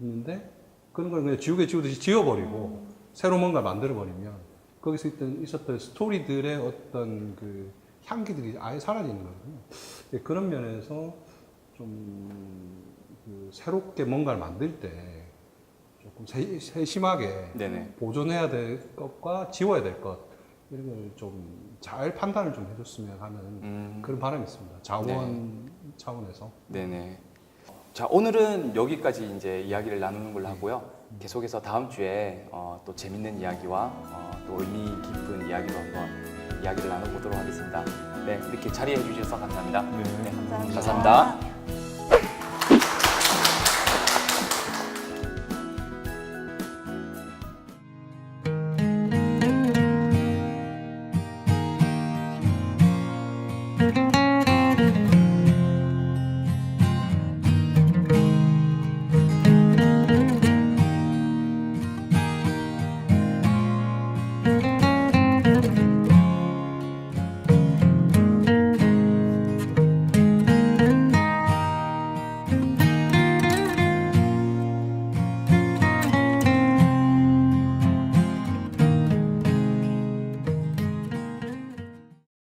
있는데 그런 걸 그냥 지우개 지우듯이 지워버리고 새로 뭔가 만들어버리면 거기서 있었던 스토리들의 어떤 그 향기들이 아예 사라지는 거거든요. 그런 면에서 좀 그 새롭게 뭔가를 만들 때 조금 세심하게 네네. 보존해야 될 것과 지워야 될 것 이런 걸 좀 잘 판단을 좀 해줬으면 하는 그런 바람이 있습니다. 자원 차원에서. 네네. 자, 오늘은 여기까지 이제 이야기를 나누는 걸로 하고요. 계속해서 다음 주에 또 재밌는 이야기와 또 의미 깊은 이야기로 한번 이야기를 나눠보도록 하겠습니다. 네, 이렇게 자리해 주셔서 감사합니다. 네. 감사합니다.